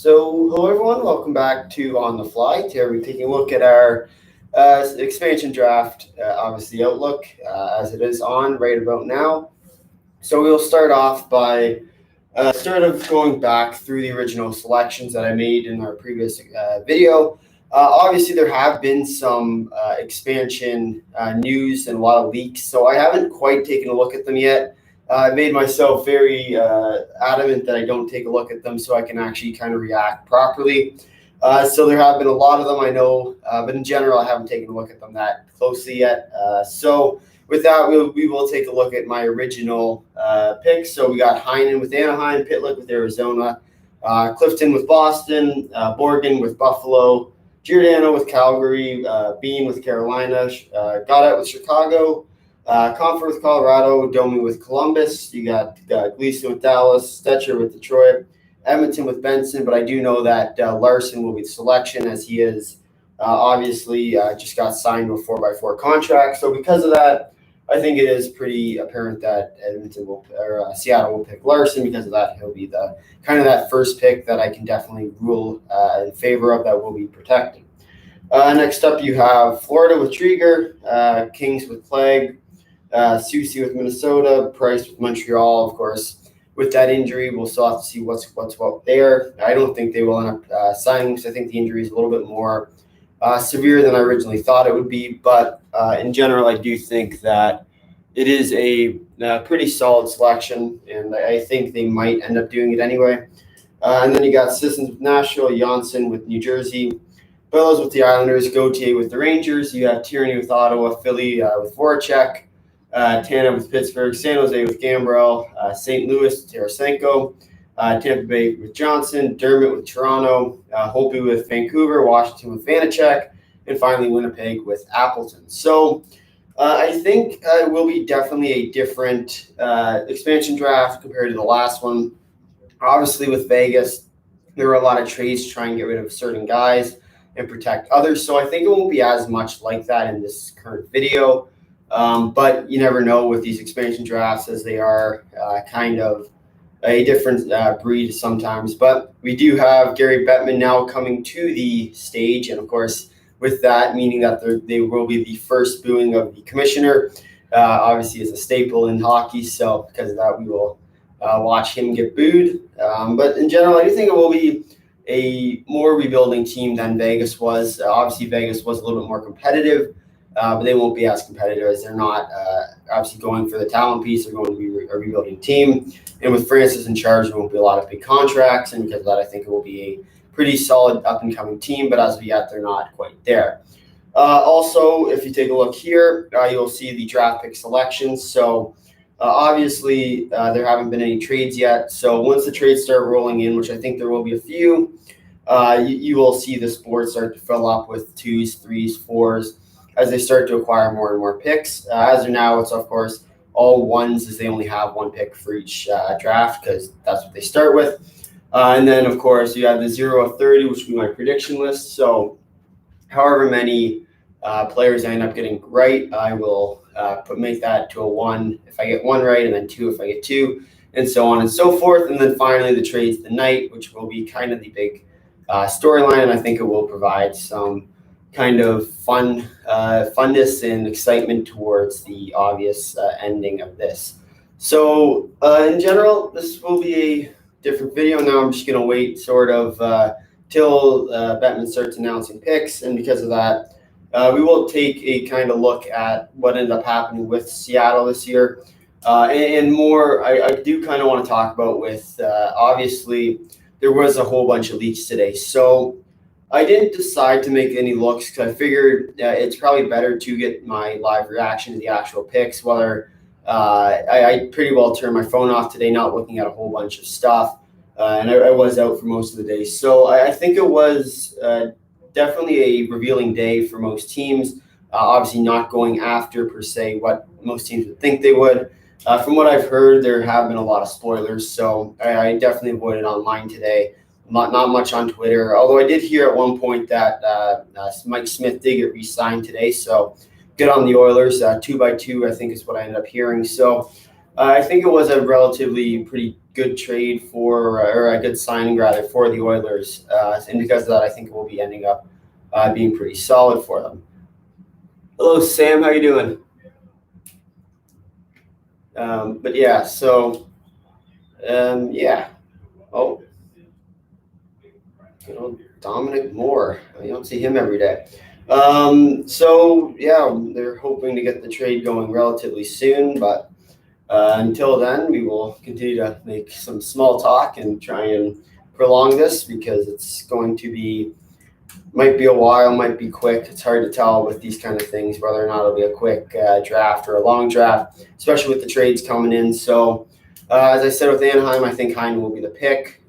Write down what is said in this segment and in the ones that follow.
Hello everyone, welcome back to On the Fly. Today we're taking a look at our expansion draft, obviously outlook, as it is on right about now. So we'll start off by sort of going back through the original selections that I made in our previous video. Obviously, there have been some expansion news and a lot of leaks, so I haven't quite taken a look at them yet. I made myself very adamant that I don't take a look at them so I can actually kind of react properly. So there have been a lot of them, I know, but in general, I haven't taken a look at them that closely yet. So with that, we will take a look at my original picks. So we got Heinen with Anaheim, Pitlick with Arizona, Clifton with Boston, Borgen with Buffalo, Giordano with Calgary, Bean with Carolina, Goddard with Chicago, Comfort with Colorado, Domi with Columbus. You got Gleason with Dallas, Stetcher with Detroit, Edmonton with Benson. But I do know that Larson will be the selection, as he is obviously just got signed to a 4x4 contract. So because of that, I think it is pretty apparent that Seattle will pick Larson. Because of that, he'll be the kind of that first pick that I can definitely rule in favor of, that will be protected. Next up, you have Florida with Trieger, Kings with Plague, Susie with Minnesota, Price with Montreal. Of course, with that injury, we'll still have to see what's what there. I don't think they will end up signing, because I think the injury is a little bit more severe than I originally thought it would be. But in general, I do think that it is a pretty solid selection, and I think they might end up doing it anyway. And then you got Sissons with Nashville, Janssen with New Jersey, Bellows with the Islanders, Gauthier with the Rangers. You got Tierney with Ottawa, Philly with Voracek, Tanev with Pittsburgh, San Jose with Gambrell, St. Louis with Tarasenko, Tampa Bay with Johnson, Dermott with Toronto, Holtby with Vancouver, Washington with Vanacek, and finally Winnipeg with Appleton. So I think it will be definitely a different expansion draft compared to the last one. Obviously, with Vegas, there were a lot of trades to try and get rid of certain guys and protect others. So I think it won't be as much like that in this current video. But you never know with these expansion drafts, as they are kind of a different breed sometimes. But we do have Gary Bettman now coming to the stage. And, of course, with that, meaning that they will be the first booing of the commissioner. Obviously, is a staple in hockey. So because of that, we will watch him get booed. But in general, I do think it will be a more rebuilding team than Vegas was. Obviously, Vegas was a little bit more competitive. But they won't be as competitive, as they're not obviously going for the talent piece. They're going to be a rebuilding team. And with Francis in charge, there won't be a lot of big contracts. And because of that, I think it will be a pretty solid up-and-coming team. But as of yet, they're not quite there. Also, if you take a look here, you'll see the draft pick selections. So obviously, there haven't been any trades yet. So once the trades start rolling in, which I think there will be a few, you will see this board start to fill up with 2s, 3s, 4s, as they start to acquire more and more picks. As of now, it's, of course, all 1s, as they only have 1 pick for each draft, because that's what they start with. And then, of course, you have the 0 of 30, which will be my prediction list. So however many players I end up getting right, I will make that to a 1 if I get 1 right, and then 2 if I get 2, and so on and so forth. And then finally, the trades tonight, which will be kind of the big storyline, and I think it will provide some kind of funness and excitement towards the obvious ending of this. So in general, this will be a different video. Now I'm just going to wait sort of till Bettman starts announcing picks, and because of that, we will take a kind of look at what ended up happening with Seattle this year, and more. I do kind of want to talk about with obviously there was a whole bunch of leaks today. So I didn't decide to make any looks, because I figured it's probably better to get my live reaction to the actual picks. Whether I pretty well turned my phone off today, not looking at a whole bunch of stuff, and I was out for most of the day. So I think it was definitely a revealing day for most teams. Obviously, not going after per se what most teams would think they would. From what I've heard, there have been a lot of spoilers, so I definitely avoided online today. Not much on Twitter, although I did hear at one point that Mike Smith did get re-signed today. So good on the Oilers. 2x2, I think, is what I ended up hearing. So I think it was a relatively pretty good trade or a good signing rather for the Oilers, and because of that, I think it will be ending up being pretty solid for them. Hello, Sam. How you doing? But yeah, so yeah. Oh, good old Dominic Moore. You don't see him every day. So yeah, they're hoping to get the trade going relatively soon, but until then, we will continue to make some small talk and try and prolong this because it's going to be, might be a while, might be quick. It's hard to tell with these kind of things whether or not it'll be a quick draft or a long draft, especially with the trades coming in. So as I said with Anaheim, I think Heinen will be the pick.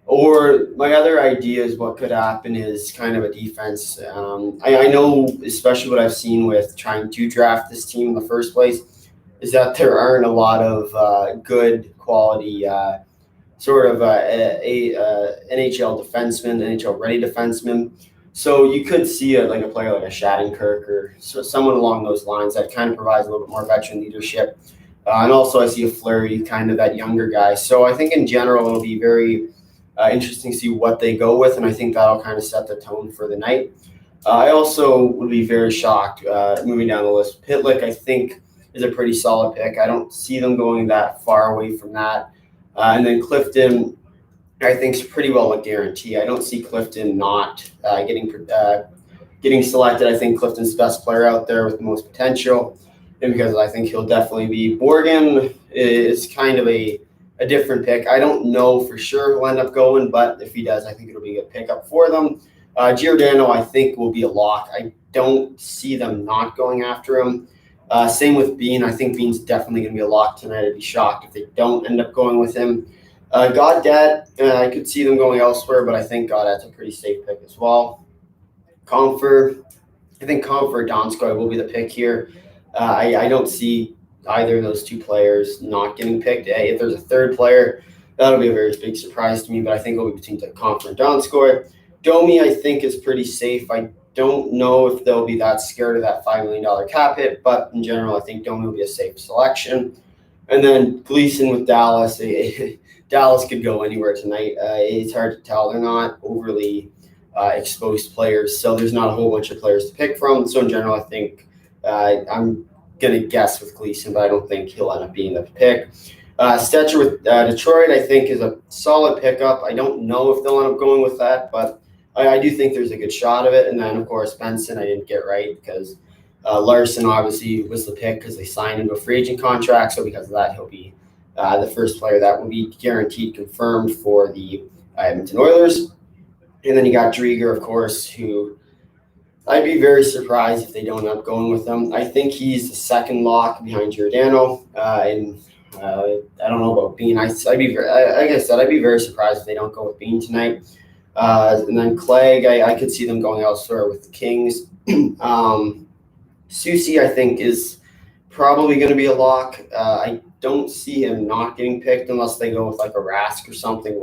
Or my other idea is what could happen is kind of a defense. I know, especially what I've seen with trying to draft this team in the first place, is that there aren't a lot of good quality sort of NHL defenseman, NHL ready defenseman. So you could see a player like a Shattenkirk or someone along those lines that kind of provides a little bit more veteran leadership. And also I see a Fleury, kind of that younger guy. So I think in general it'll be very interesting to see what they go with, and I think that'll kind of set the tone for the night. I also would be very shocked moving down the list. Pitlick, I think, is a pretty solid pick. I don't see them going that far away from that. And then Clifton, I think, is pretty well a guarantee. I don't see Clifton not getting selected. I think Clifton's the best player out there with the most potential, and because I think he'll definitely be. Borgen is kind of a different pick. I don't know for sure who'll end up going, but if he does, I think it'll be a good pickup for them. Giordano, I think, will be a lock. I don't see them not going after him. Same with Bean. I think Bean's definitely going to be a lock tonight. I'd be shocked if they don't end up going with him. Gaudette, I could see them going elsewhere, but I think Gaudette's a pretty safe pick as well. Compher, I think Compher Donskoy will be the pick here. I don't see either of those two players not getting picked. If there's a third player, that'll be a very big surprise to me, but I think it'll be between Compher and Donskoy. Domi, I think, is pretty safe. I don't know if they'll be that scared of that $5 million cap hit, but in general, I think Domi will be a safe selection. And then Gleason with Dallas. Dallas could go anywhere tonight. It's hard to tell. They're not overly exposed players, so there's not a whole bunch of players to pick from. So in general, I think I'm going to guess with Gleason, but I don't think he'll end up being the pick. Stetcher with Detroit, I think, is a solid pickup. I don't know if they'll end up going with that, but I do think there's a good shot of it. And then, of course, Benson, I didn't get right because Larson obviously was the pick because they signed into a free agent contract. So because of that, he'll be the first player that will be guaranteed confirmed for the Edmonton Oilers. And then you got Drieger, of course, who I'd be very surprised if they don't end up going with him. I think he's the second lock behind Giordano. And I don't know about Bean. Like I said, I'd be very surprised if they don't go with Bean tonight. And then Clegg, I could see them going elsewhere with the Kings. Susie, I think, is probably going to be a lock. I don't see him not getting picked unless they go with like a Rask or something,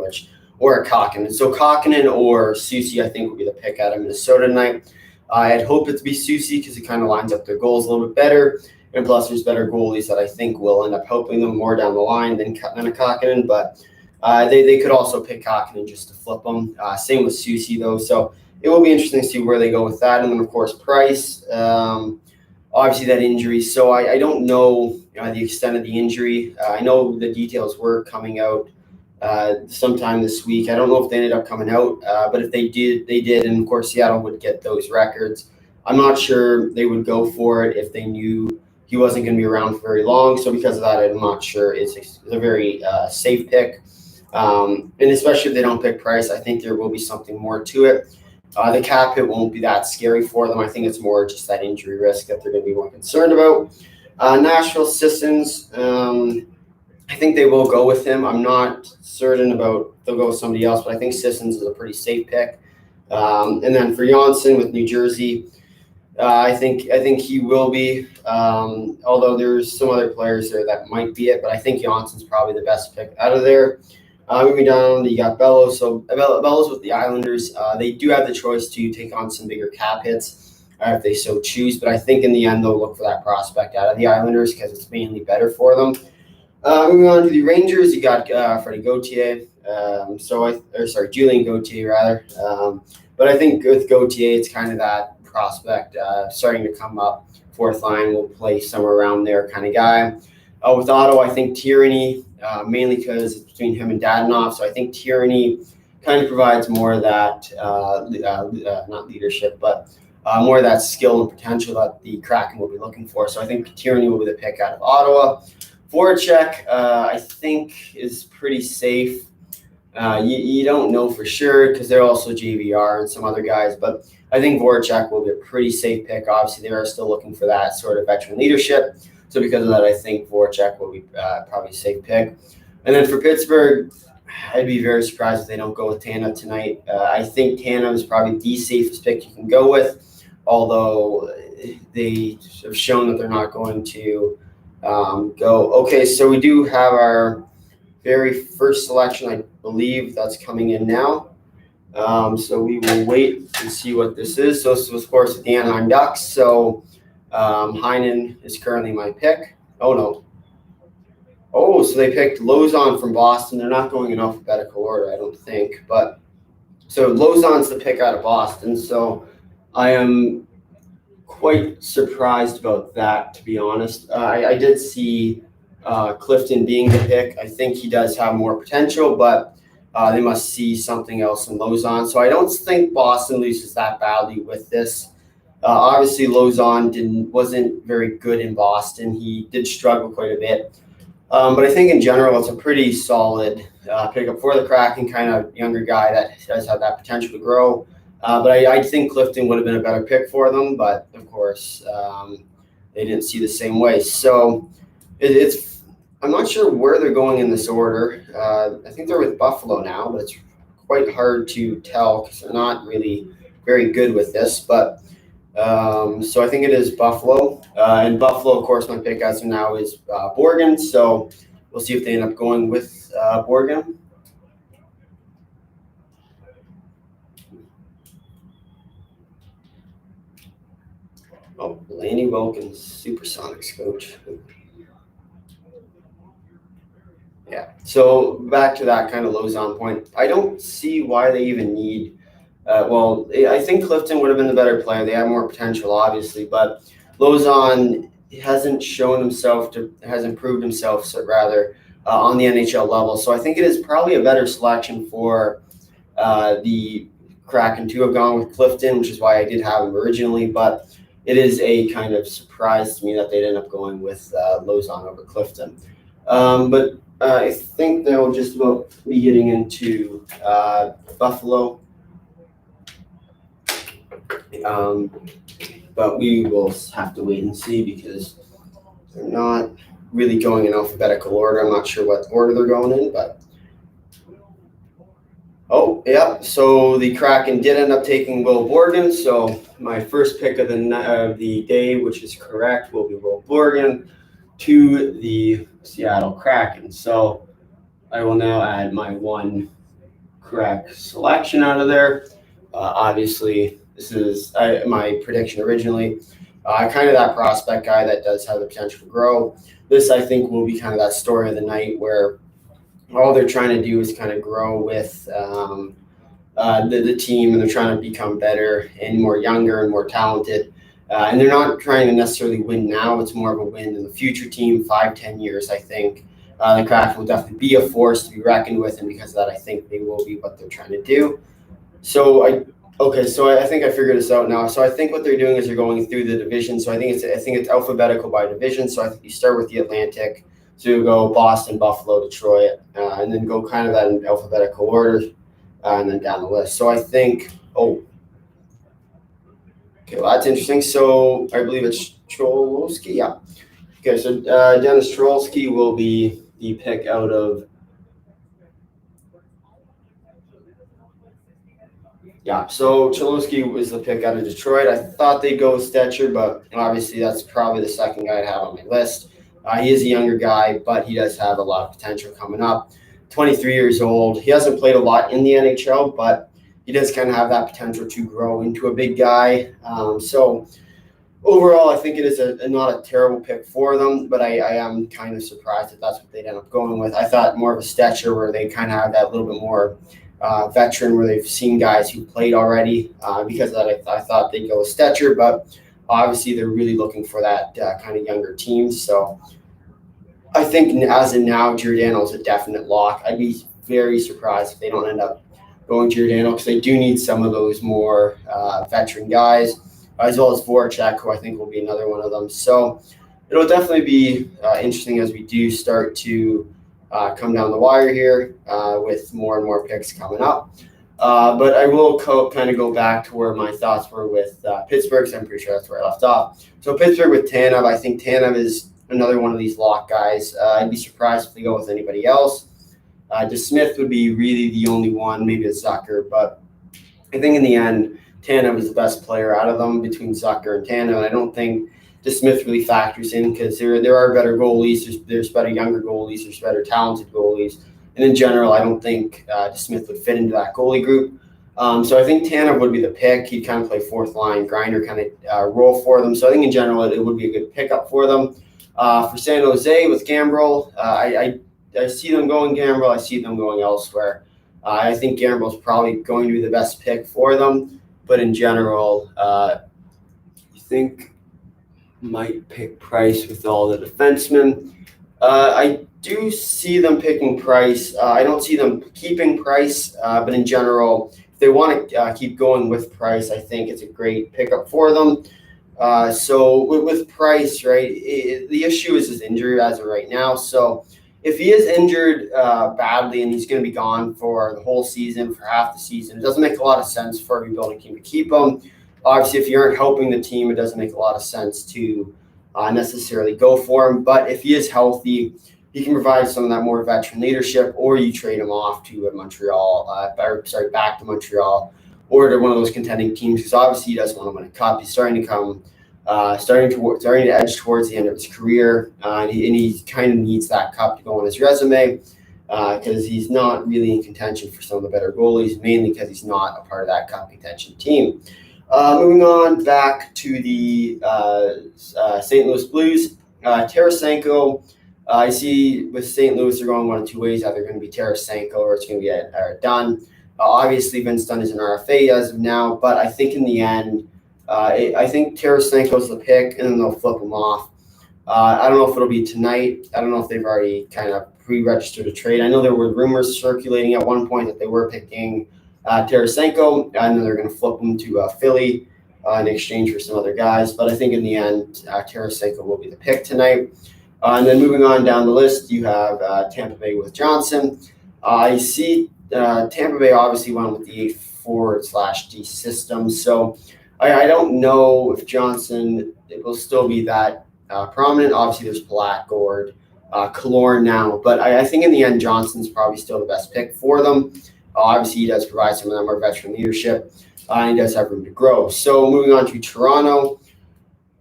or a Kokkonen. So Kokkonen or Susie, I think, will be the pick out of Minnesota tonight. I'd hope it to be Susie because it kind of lines up their goals a little bit better. And plus, there's better goalies that I think will end up helping them more down the line than a Kokkonen. But they could also pick Kokkonen just to flip them. Same with Susie, though. So it will be interesting to see where they go with that. And then, of course, Price. Obviously, that injury. So I don't know the extent of the injury. I know the details were coming out sometime this week. I don't know if they ended up coming out, but if they did, they did. And, of course, Seattle would get those records. I'm not sure they would go for it if they knew he wasn't going to be around for very long. So because of that, I'm not sure it's a very safe pick. And especially if they don't pick Price, I think there will be something more to it. The cap hit won't be that scary for them. I think it's more just that injury risk that they're going to be more concerned about. Nashville Sissons, I think they will go with him. I'm not certain about they'll go with somebody else, but I think Sissons is a pretty safe pick. And then for Janssen with New Jersey, I think he will be, although there's some other players there that might be it, but I think Janssen's probably the best pick out of there. Moving down, you got Bellows. So Bellows with the Islanders, they do have the choice to take on some bigger cap hits if they so choose, but I think in the end they'll look for that prospect out of the Islanders because it's mainly better for them. Moving on to the Rangers, you got Freddie Gauthier. Julian Gauthier rather. But I think with Gauthier, it's kind of that prospect starting to come up. Fourth line will play somewhere around there kind of guy. With Ottawa, I think Tierney, mainly because it's between him and Dadonov. So I think Tierney kind of provides more of that, not leadership, but more of that skill and potential that the Kraken will be looking for. So I think Tierney will be the pick out of Ottawa. Voracek, I think, is pretty safe. You don't know for sure because they're also JVR and some other guys, but I think Voracek will be a pretty safe pick. Obviously, they are still looking for that sort of veteran leadership. So because of that, I think Voracek will be probably a safe pick. And then for Pittsburgh, I'd be very surprised if they don't go with Tanev tonight. I think Tanev is probably the safest pick you can go with, although they have shown that they're not going to go. Okay, so we do have our very first selection. I believe that's coming in now. So we will wait and see what this is. So this was, of course, the Anaheim Ducks. So Heinen is currently my pick. Oh, no. Oh, so they picked Lozon from Boston. They're not going in alphabetical order, I don't think. But so Lozon's the pick out of Boston. So I am quite surprised about that, to be honest. I did see Clifton being the pick. I think he does have more potential, but they must see something else in Lozon. So I don't think Boston loses that badly with this. Obviously, Lozon wasn't very good in Boston. He did struggle quite a bit. But I think in general, it's a pretty solid pickup for the Kraken, kind of younger guy that does have that potential to grow. But I think Clifton would have been a better pick for them. But, of course, they didn't see the same way. So I'm not sure where they're going in this order. I think they're with Buffalo now, but it's quite hard to tell because they're not really very good with this. But so I think it is Buffalo. And Buffalo, of course, my pick as of now is Borgen. So we'll see if they end up going with Borgen. Oh, Lanny Wilkins, Supersonics coach. Yeah. So back to that kind of Lozon point. I don't see why they even need. I think Clifton would have been the better player. They have more potential, obviously, but Lozon hasn't shown himself hasn't proved himself, on the NHL level. So I think it is probably a better selection for the Kraken to have gone with Clifton, which is why I did have him originally. But it is a kind of surprise to me that they'd end up going with Lozon over Clifton. But I think they'll just about be getting into Buffalo. But we will have to wait and see because they're not really going in alphabetical order. I'm not sure what order they're going in, but so the Kraken did end up taking Will Borgen. So my first pick of the day, which is correct, will be Will Borgen to the Seattle Kraken. So I will now add my one correct selection out of there. Obviously, this is my prediction originally. Kind of that prospect guy that does have the potential to grow. This, I think, will be kind of that story of the night where all they're trying to do is kind of grow with the team, and they're trying to become better and more younger and more talented. And they're not trying to necessarily win now. It's more of a win in the future team, 5-10 years, I think. The Kraken will definitely be a force to be reckoned with, and because of that, I think they will be what they're trying to do. So I think I figured this out now. So I think what they're doing is they're going through the division. So I think it's alphabetical by division. So I think you start with the Atlantic. So you go Boston, Buffalo, Detroit, and then go kind of that in alphabetical order, and then down the list. So I think okay, well, that's interesting. So I believe it's Trolowski. Yeah. Okay, so Dennis Trolowski will be the pick out of. Yeah, so Cholowski was the pick out of Detroit. I thought they'd go with Stetcher, but obviously that's probably the second guy I'd have on my list. He is a younger guy, but he does have a lot of potential coming up. 23 years old. He hasn't played a lot in the NHL, but he does kind of have that potential to grow into a big guy. So overall, I think it is not a terrible pick for them, but I am kind of surprised that that's what they'd end up going with. I thought more of a Stetcher where they kind of have that little bit more veteran where they've seen guys who played already. Because of that, I thought they'd go with Stetcher, but obviously they're really looking for that kind of younger team. So I think as of now, Giordano is a definite lock. I'd be very surprised if they don't end up going Giordano because they do need some of those more veteran guys, as well as Voracek, who I think will be another one of them. So it'll definitely be interesting as we do start to come down the wire here with more and more picks coming up. But I will kind of go back to where my thoughts were with Pittsburgh, because I'm pretty sure that's where I left off. So Pittsburgh with Tanev, I think Tanev is another one of these lock guys. I'd be surprised if they go with anybody else. DeSmith would be really the only one, maybe a Zucker, but I think in the end, Tanev is the best player out of them between Zucker and Tanev. And I don't think DeSmith really factors in because there are better goalies, there's better younger goalies, there's better talented goalies. And in general, I don't think DeSmith would fit into that goalie group. So I think Tanev would be the pick. He'd kind of play fourth line, grinder kind of role for them. So I think in general, it would be a good pickup for them. For San Jose with Gambrell, I see them going Gambrell. I see them going elsewhere. I think Gambrell's probably going to be the best pick for them. But in general, I think might pick Price with all the defensemen. I do see them picking Price. I don't see them keeping Price, but in general, if they want to keep going with Price, I think it's a great pickup for them. So with Price, right, the issue is his injury as of right now. So if he is injured badly and he's going to be gone for the whole season, for half the season, it doesn't make a lot of sense for a rebuilding team to keep him. Obviously, if you aren't helping the team, it doesn't make a lot of sense to necessarily go for him. But if he is healthy, he can provide some of that more veteran leadership, or you trade him off to Montreal, back to Montreal, or to one of those contending teams, because obviously he doesn't want to win a cup. He's starting to edge towards the end of his career, and he kind of needs that cup to go on his resume because he's not really in contention for some of the better goalies, mainly because he's not a part of that cup contention team. Moving on back to the St. Louis Blues, Tarasenko. I see with St. Louis, they're going one of two ways. Either going to be Tarasenko or it's going to be Dunn. Obviously, Vince Dunn is an RFA as of now, but I think in the end, I think Tarasenko's the pick, and then they'll flip him off. I don't know if it'll be tonight. I don't know if they've already kind of pre-registered a trade. I know there were rumors circulating at one point that they were picking Tarasenko, and then they're going to flip him to Philly in exchange for some other guys. But I think in the end, Tarasenko will be the pick tonight. And then moving on down the list, you have Tampa Bay with Johnson. I see Tampa Bay obviously went with the 8-4/D system. So I don't know if Johnson will still be that prominent. Obviously, there's Black, Gord, Killorn now. But I think in the end, Johnson's probably still the best pick for them. Obviously, he does provide some of that more veteran leadership, and he does have room to grow. So moving on to Toronto.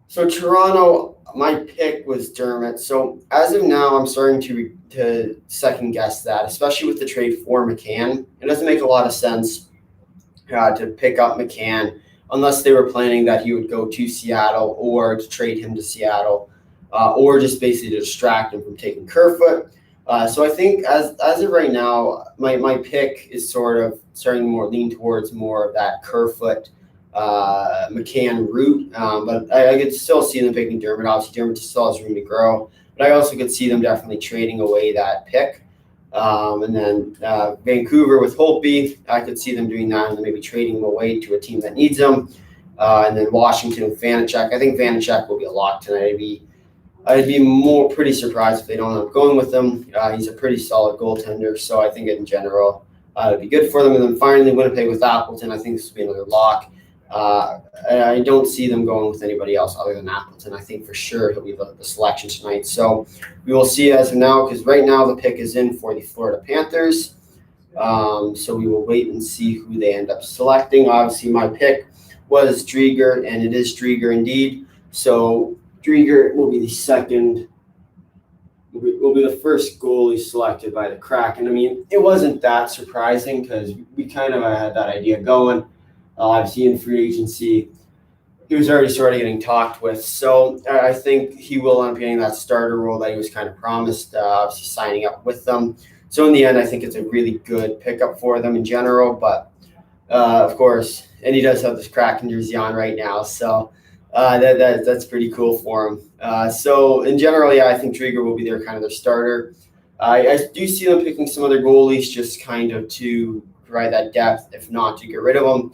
So Toronto, my pick was Dermott. So as of now, I'm starting to second guess that, especially with the trade for McCann. It doesn't make a lot of sense to pick up McCann unless they were planning that he would go to Seattle or to trade him to Seattle or just basically to distract him from taking Kerfoot. So I think as of right now, my pick is sort of starting to lean towards more of that Kerfoot McCann route. But I could still see them picking Dermott. Obviously, Dermott still has room to grow. But I also could see them definitely trading away that pick. And then Vancouver with Holtby, I could see them doing that and then maybe trading him away to a team that needs him. And then Washington with Vanacek. I think Vanacek will be a lock tonight. I'd be pretty surprised if they don't end up going with him. He's a pretty solid goaltender, so I think in general it would be good for them. And then finally, Winnipeg with Appleton. I think this will be another lock. I don't see them going with anybody else other than Appleton. I think for sure he'll be the selection tonight. So we will see as of now, because right now the pick is in for the Florida Panthers. So we will wait and see who they end up selecting. Obviously, my pick was Drieger, and it is Drieger indeed. So Drieger will be the second. Will be the first goalie selected by the Kraken. I mean, it wasn't that surprising because we kind of had that idea going. Obviously, in free agency, he was already sort of getting talked with. So I think he will end up getting that starter role that he was kind of promised, obviously signing up with them. So in the end, I think it's a really good pickup for them in general. But of course, and he does have this Kraken jersey on right now. So that's pretty cool for him. So in general, yeah, I think Drieger will be their starter. I do see them picking some other goalies just kind of to provide that depth, if not to get rid of them.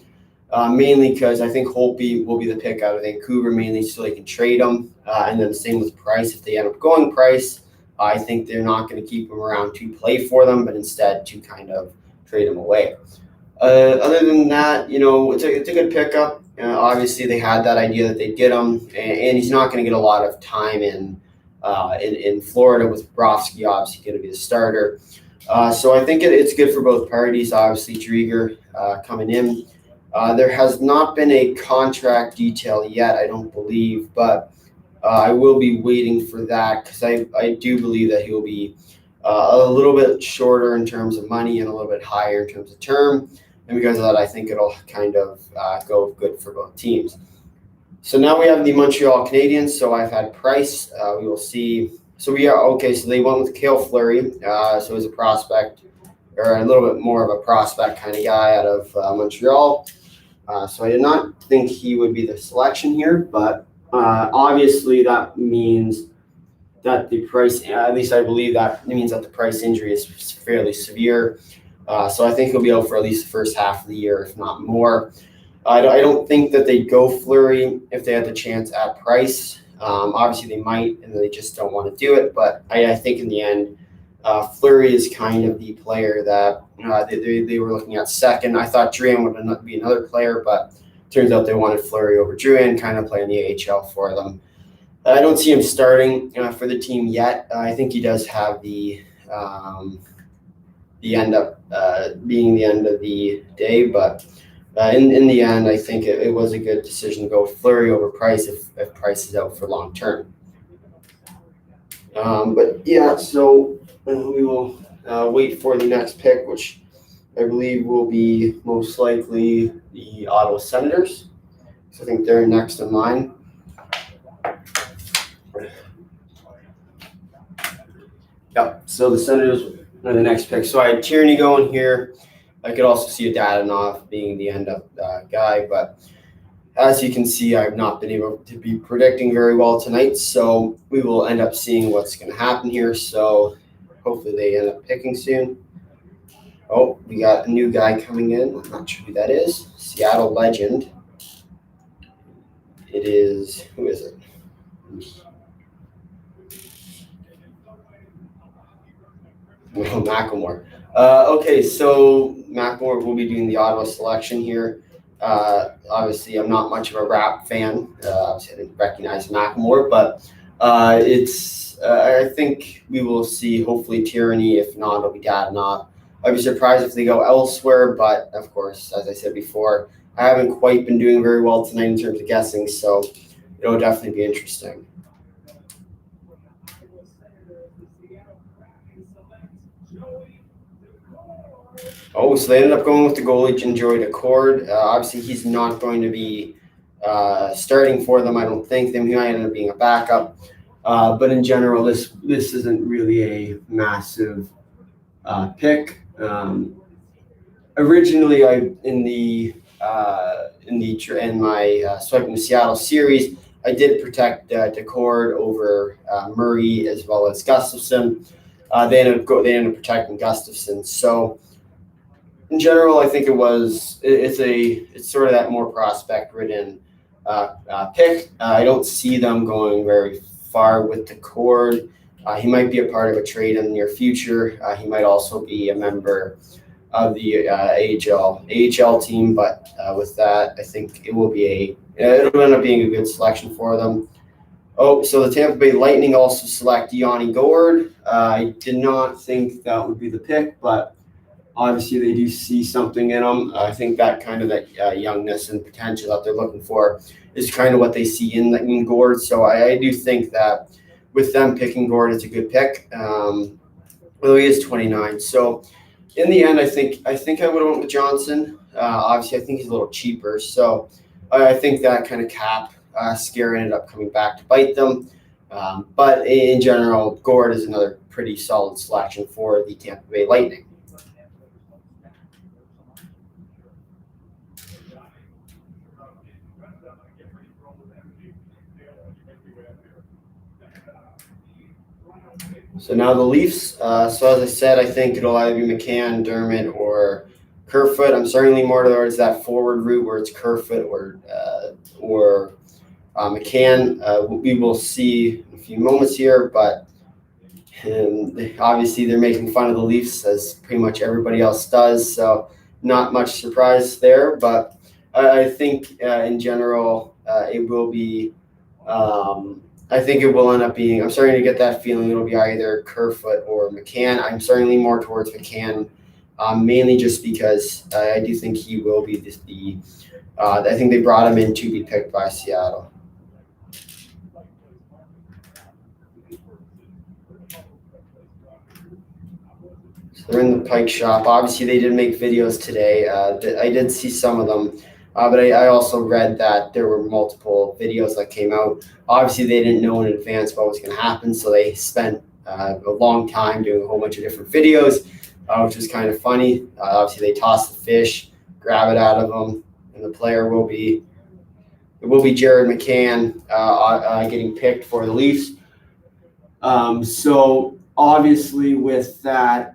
Mainly because I think Holtby will be the pick out of Vancouver, mainly so they can trade him. And then the same with Price. If they end up going Price, I think they're not going to keep him around to play for them, but instead to kind of trade him away. Other than that, it's a good pickup. Obviously, they had that idea that they'd get him, and he's not going to get a lot of time in Florida with Bobrovsky obviously going to be the starter. So I think it's good for both parties. Obviously, Drieger coming in. There has not been a contract detail yet, I don't believe, but I will be waiting for that because I do believe that he will be a little bit shorter in terms of money and a little bit higher in terms of term. And because of that, I think it'll kind of go good for both teams. So now we have the Montreal Canadiens. So I've had Price. We will see. So we are okay. So they went with Cale Fleury. So he's a prospect, or a little bit more of a prospect kind of guy out of Montreal. So I did not think he would be the selection here, but obviously that means that the Price, at least I believe that it means that the Price injury is fairly severe. So I think he'll be out for at least the first half of the year, if not more. I don't think that they'd go Fleury if they had the chance at Price. Obviously they might, and they just don't want to do it. But I think in the end, Fleury is kind of the player that they were looking at second. I thought Drouin would be another player, but turns out they wanted Fleury over Drouin, kind of playing the AHL for them. I don't see him starting for the team yet. I think he does have the end up being the end of the day, but in the end, I think it was a good decision to go with Fleury over Price if Price is out for long term. But yeah, so we will wait for the next pick, which I believe will be most likely the Ottawa Senators. So I think they're next in line. Yep, so the Senators are the next pick. So I had Tierney going here. I could also see a Dadonov being the end-up guy, but as you can see, I've not been able to be predicting very well tonight, so we will end up seeing what's going to happen here. So hopefully they end up picking soon. Oh, we got a new guy coming in. I'm not sure who that is. Seattle legend. It is, who is it? No, Macklemore. Okay, so Macklemore will be doing the Ottawa selection here. Obviously, I'm not much of a rap fan. Obviously, I didn't recognize Macklemore, but I think we will see hopefully Tierney. If not, it'll be Dadonov. I'd be surprised if they go elsewhere, but of course, as I said before, I haven't quite been doing very well tonight in terms of guessing, so it'll definitely be interesting. Oh, so they ended up going with the goalie, Joey Decord. Obviously, he's not going to be starting for them, I don't think. He might end up being a backup. But in general, this isn't really a massive pick. Originally, in my Swiping to Seattle series, I did protect Decord over Murray as well as Gustafsson. They ended up protecting Gustafsson. So in general, I think it's sort of that more prospect-ridden pick. I don't see them going very far with Decord. He might be a part of a trade in the near future. He might also be a member of the AHL team, but with that, I think it'll end up being a good selection for them. Oh, so the Tampa Bay Lightning also select Yanni Gourde. I did not think that would be the pick, but obviously they do see something in him. I think that kind of that youngness and potential that they're looking for is kind of what they see in Gourde. So I do think that with them picking Gourde, it's a good pick. Although he is 29. So in the end, I think I would have went with Johnson. Obviously, I think he's a little cheaper. So I think that kind of cap scare ended up coming back to bite them. But in general, Gord is another pretty solid selection for the Tampa Bay Lightning. So now the Leafs. So as I said, I think it'll either be McCann, Dermott, or Kerfoot. I'm certainly more towards that forward route where it's Kerfoot or McCann. We will see in a few moments here, but obviously they're making fun of the Leafs as pretty much everybody else does. So not much surprise there, but I think in general it will be. I think it will end up being. I'm starting to get that feeling it'll be either Kerfoot or McCann. I'm certainly more towards McCann, mainly just because I do think he will be the. I think they brought him in to be picked by Seattle. So they're in the Pike Shop. Obviously, they did make videos today. I did see some of them. But I also read that there were multiple videos that came out. Obviously, they didn't know in advance what was going to happen, so they spent a long time doing a whole bunch of different videos, which was kind of funny. Obviously, they toss the fish, grab it out of them, and the player will be Jared McCann getting picked for the Leafs. So obviously, with that.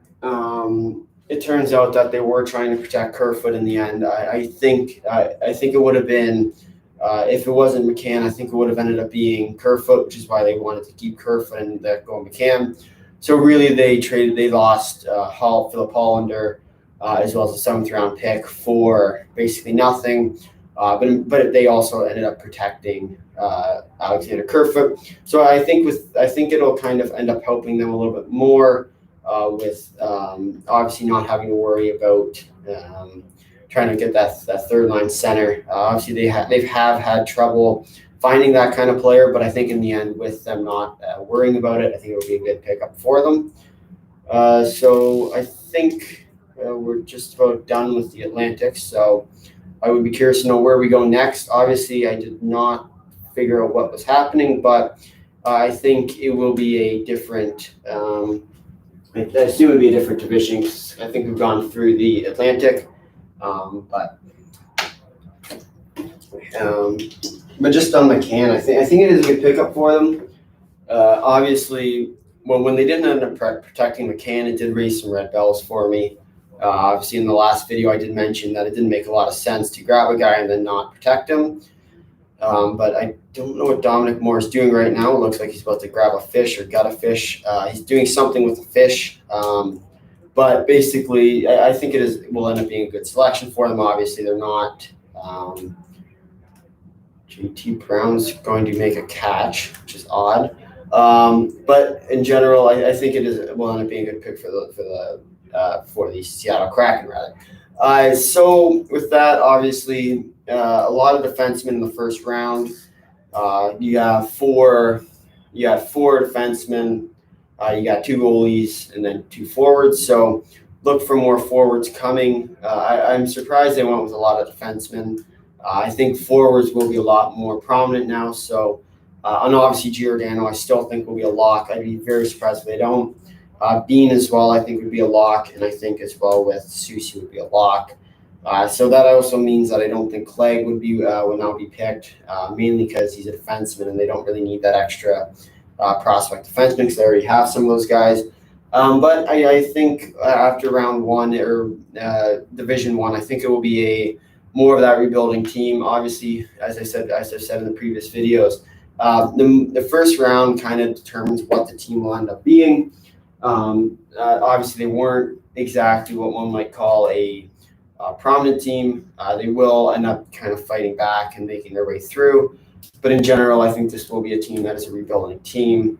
It turns out that they were trying to protect Kerfoot in the end. I think it would have been, if it wasn't McCann, I think it would have ended up being Kerfoot, which is why they wanted to keep Kerfoot and let go McCann. So really they lost Philip Hollander, as well as a 7th round pick for basically nothing. But they also ended up protecting Alexander Kerfoot. So I think it'll kind of end up helping them a little bit more. With obviously not having to worry about trying to get that third line center. Obviously, they have had trouble finding that kind of player, but I think in the end, with them not worrying about it, I think it will be a good pickup for them. So I think we're just about done with the Atlantic. So I would be curious to know where we go next. Obviously, I did not figure out what was happening, but I think it will be a different. I assume it would be a different division because I think we've gone through the Atlantic, but just on McCann, I think it is a good pickup for them. Obviously, when they didn't end up protecting McCann, it did raise some red bells for me. Obviously, in the last video, I did mention that it didn't make a lot of sense to grab a guy and then not protect him. But I don't know what Dominic Moore is doing right now. It looks like he's about to grab a fish or gut a fish. He's doing something with a fish. But basically, I think will end up being a good selection for them. Obviously, they're not. JT Brown's going to make a catch, which is odd. But in general, I think will end up being a good pick for the Seattle Kraken, rather. So with that, obviously. A lot of defensemen in the first round. You have four defensemen. You got 2 goalies and then 2 forwards. So look for more forwards coming. I'm surprised they went with a lot of defensemen. I think forwards will be a lot more prominent now. So, and obviously Giordano, I still think will be a lock. I'd be very surprised if they don't. Bean as well, I think would be a lock, and I think as well with Susie would be a lock. So that also means that I don't think Clegg would now be picked, mainly because he's a defenseman and they don't really need that extra prospect defenseman because they already have some of those guys. But I think after round 1 or Division 1, I think it will be more of that rebuilding team. Obviously, as I've said in the previous videos, the first round kind of determines what the team will end up being. Obviously, they weren't exactly what one might call a prominent team. They will end up kind of fighting back and making their way through. But in general, I think this will be a team that is a rebuilding team.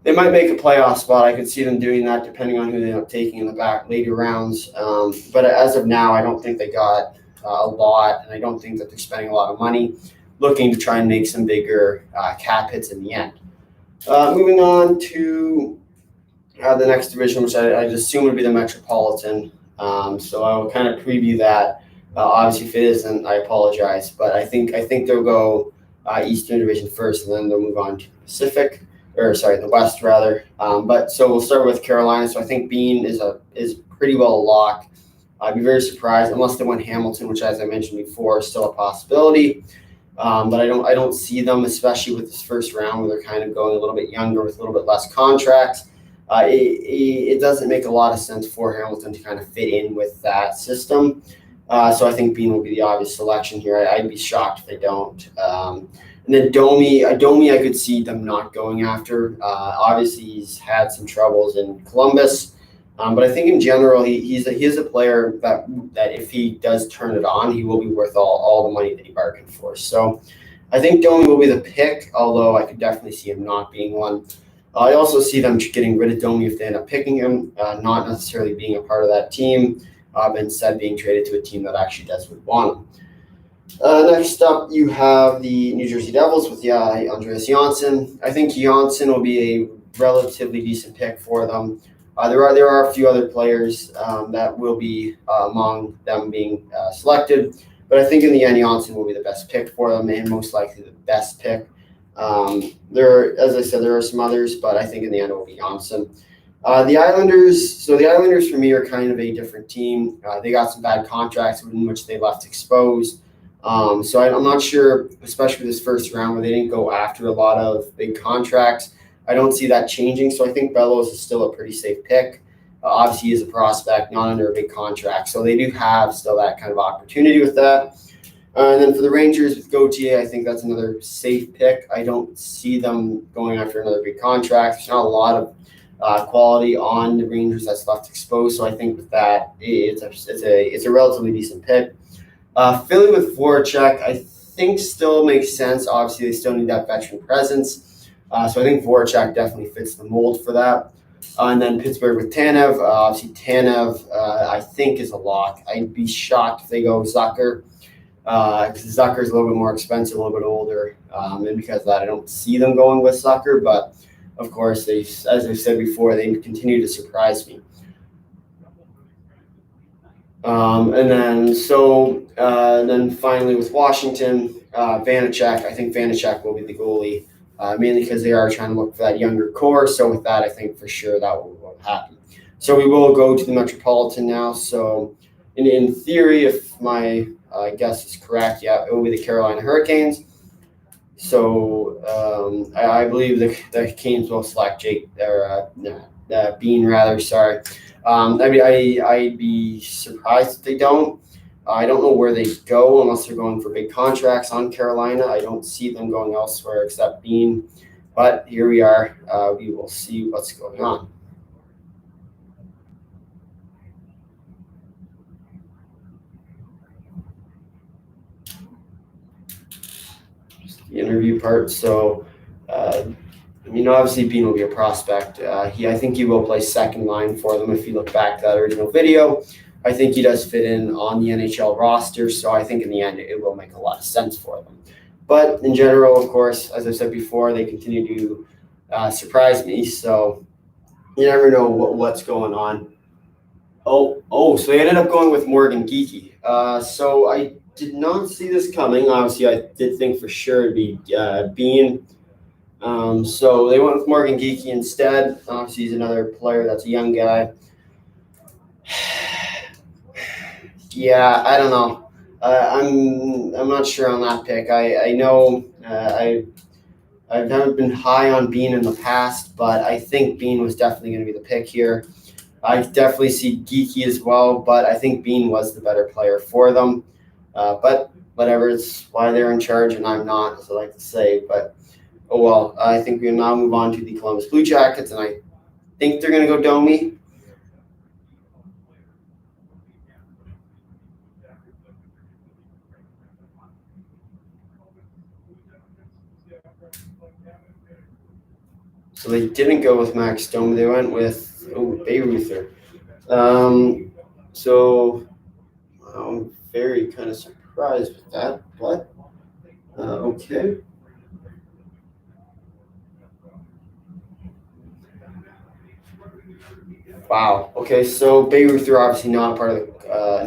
They might make a playoff spot. I could see them doing that depending on who they end up taking in the back later rounds. But as of now, I don't think they got a lot, and I don't think that they're spending a lot of money looking to try and make some bigger cap hits in the end. Moving on to the next division, which I'd assume would be the Metropolitan. So I will kind of preview that Obviously, if it isn't, I apologize, but I think they'll go Eastern Division first, and then they'll move on to the West rather. But so we'll start with Carolina. So I think Bean is pretty well a lock. I'd be very surprised unless they went Hamilton, which, as I mentioned before, is still a possibility. But I don't see them, especially with this first round where they're kind of going a little bit younger with a little bit less contracts. It doesn't make a lot of sense for Hamilton to kind of fit in with that system. So I think Bean will be the obvious selection here. I'd be shocked if they don't. And then Domi, I could see them not going after. Obviously, he's had some troubles in Columbus. But I think in general, he's a player that if he does turn it on, he will be worth all the money that he bargained for. So I think Domi will be the pick, although I could definitely see him not being one. I also see them getting rid of Domi if they end up picking him, not necessarily being a part of that team, but instead being traded to a team that actually does want him. Next up, you have the New Jersey Devils with Andreas Johnsson. I think Johnsson will be a relatively decent pick for them. There are a few other players that will be among them being selected, but I think in the end, Johnsson will be the best pick for them and most likely the best pick. As I said, there are some others, but I think in the end it will be Johnsson. The Islanders. So the Islanders for me are kind of a different team. They got some bad contracts in which they left exposed. So I'm not sure, especially this first round where they didn't go after a lot of big contracts. I don't see that changing. So I think Bellows is still a pretty safe pick. Obviously, he is a prospect, not under a big contract. So they do have still that kind of opportunity with that. And then for the Rangers with Gauthier, I think that's another safe pick. I don't see them going after another big contract. There's not a lot of quality on the Rangers that's left exposed. So I think with that, it's a relatively decent pick. Philly with Voracek, I think still makes sense. Obviously, they still need that veteran presence. So I think Voracek definitely fits the mold for that. And then Pittsburgh with Tanev. Obviously, Tanev, I think, is a lock. I'd be shocked if they go Zucker. Because Zucker is a little bit more expensive, a little bit older. And because of that, I don't see them going with Zucker. But, of course, as I've said before, they continue to surprise me. And then finally with Washington, Vanacek. I think Vanacek will be the goalie, mainly because they are trying to look for that younger core. So with that, I think for sure that will happen. So we will go to the Metropolitan now. So in theory, if my guess is correct, it will be the Carolina Hurricanes. So I believe the Canes will select Bean rather. Sorry. I'd be surprised if they don't. I don't know where they go unless they're going for big contracts on Carolina. I don't see them going elsewhere except Bean. But here we are. We will see what's going on. Just the interview part. So, obviously Bean will be a prospect. I think he will play second line for them if you look back to that original video. I think he does fit in on the NHL roster, so I think in the end it will make a lot of sense for them. But in general, of course, as I said before, they continue to surprise me, so you never know what's going on. So they ended up going with Morgan Geekie. So I did not see this coming. Obviously, I did think for sure it'd be Bean. So they went with Morgan Geekie instead. Obviously, he's another player that's a young guy. Yeah, I don't know. I'm not sure on that pick. I know I've never been high on Bean in the past, but I think Bean was definitely going to be the pick here. I definitely see Geekie as well, but I think Bean was the better player for them. But whatever, it's why they're in charge and I'm not, as I like to say. But oh well, I think we'll now move on to the Columbus Blue Jackets, and I think they're going to go Domi. So they didn't go with Max Domi. They went with Bayreuther. So I'm very kind of surprised with that, but okay. Wow. Okay, so Bayreuther obviously not a part of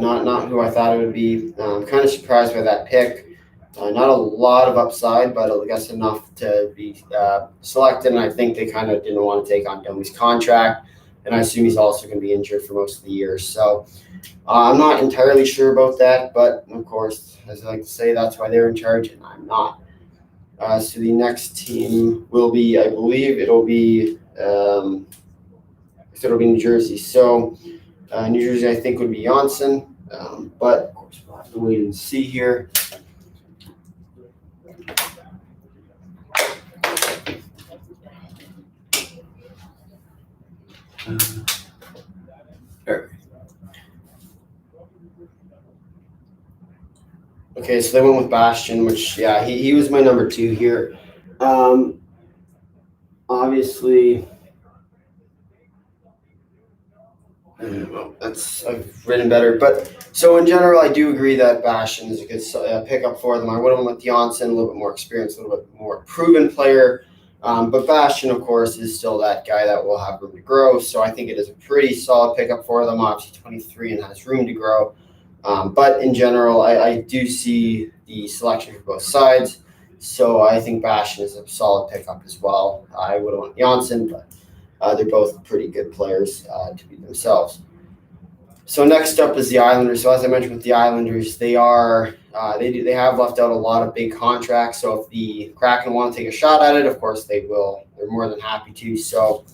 not who I thought it would be. I'm kind of surprised by that pick. Not a lot of upside, but I guess enough to be selected. And I think they kind of didn't want to take on Domi's contract. And I assume he's also going to be injured for most of the year. So I'm not entirely sure about that. But of course, as I like to say, that's why they're in charge and I'm not. So the next team will be, I believe, it'll be New Jersey. So New Jersey, I think, would be Janssen. But of course, we'll have to wait and see here. Okay, so they went with Bastian, which, yeah, he was my number 2 here. Obviously, I've written better. But so in general, I do agree that Bastian is a good pickup for them. I would have went with Janssen, a little bit more experienced, a little bit more proven player. But Bastian, of course, is still that guy that will have room to grow. So I think it is a pretty solid pickup for them. Obviously, 23 and has room to grow. But in general, I do see the selection for both sides. So I think Bastian is a solid pickup as well. I would have went Janssen, but they're both pretty good players to be themselves. So next up is the Islanders. So as I mentioned with the Islanders, they have left out a lot of big contracts. So if the Kraken want to take a shot at it, of course they will. They're more than happy to. So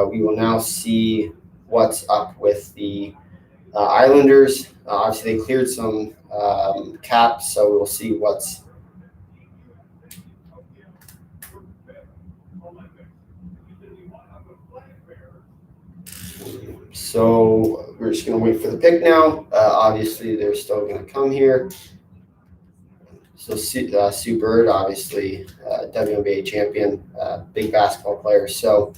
we will now see what's up with the Islanders. Obviously, they cleared some caps, so we'll see what's. So we're just going to wait for the pick now. Obviously, they're still going to come here. So Sue Bird, obviously, WNBA champion, big basketball player. So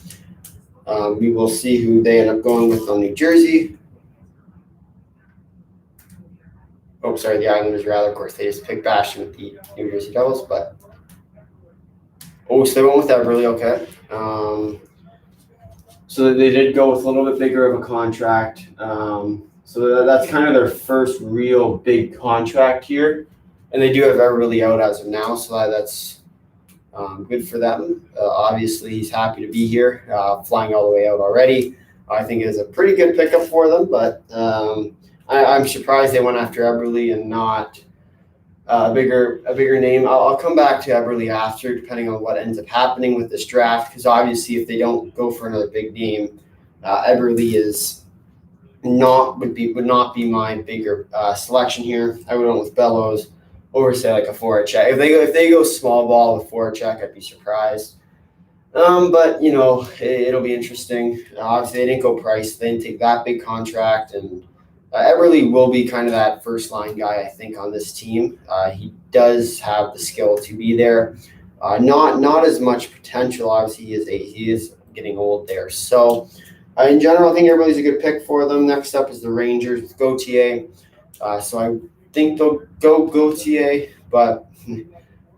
we will see who they end up going with on New Jersey. Oh, sorry, the Islanders rather. Of course, they just picked Bastian with the New Jersey Devils, but so they went with that really okay. So they did go with a little bit bigger of a contract. So that's kind of their first real big contract here. And they do have Everly out as of now, so that's good for them. Obviously, he's happy to be here, flying all the way out already. I think it is a pretty good pickup for them, but I'm surprised they went after Everly and not a bigger name. I'll come back to Everly after, depending on what ends up happening with this draft, because obviously if they don't go for another big name, Everly would not be my bigger selection here. I would have went with Bellows over, say, like a Voracek. If they go small ball with Voracek, I'd be surprised. But it'll be interesting. Obviously, they didn't go Price. They didn't take that big contract, and Everly will be kind of that first line guy, I think, on this team. He does have the skill to be there. Not as much potential. Obviously, he is getting old there. So, in general, I think Everly's a good pick for them. Next up is the Rangers with Gauthier. So I think they'll go Gauthier, but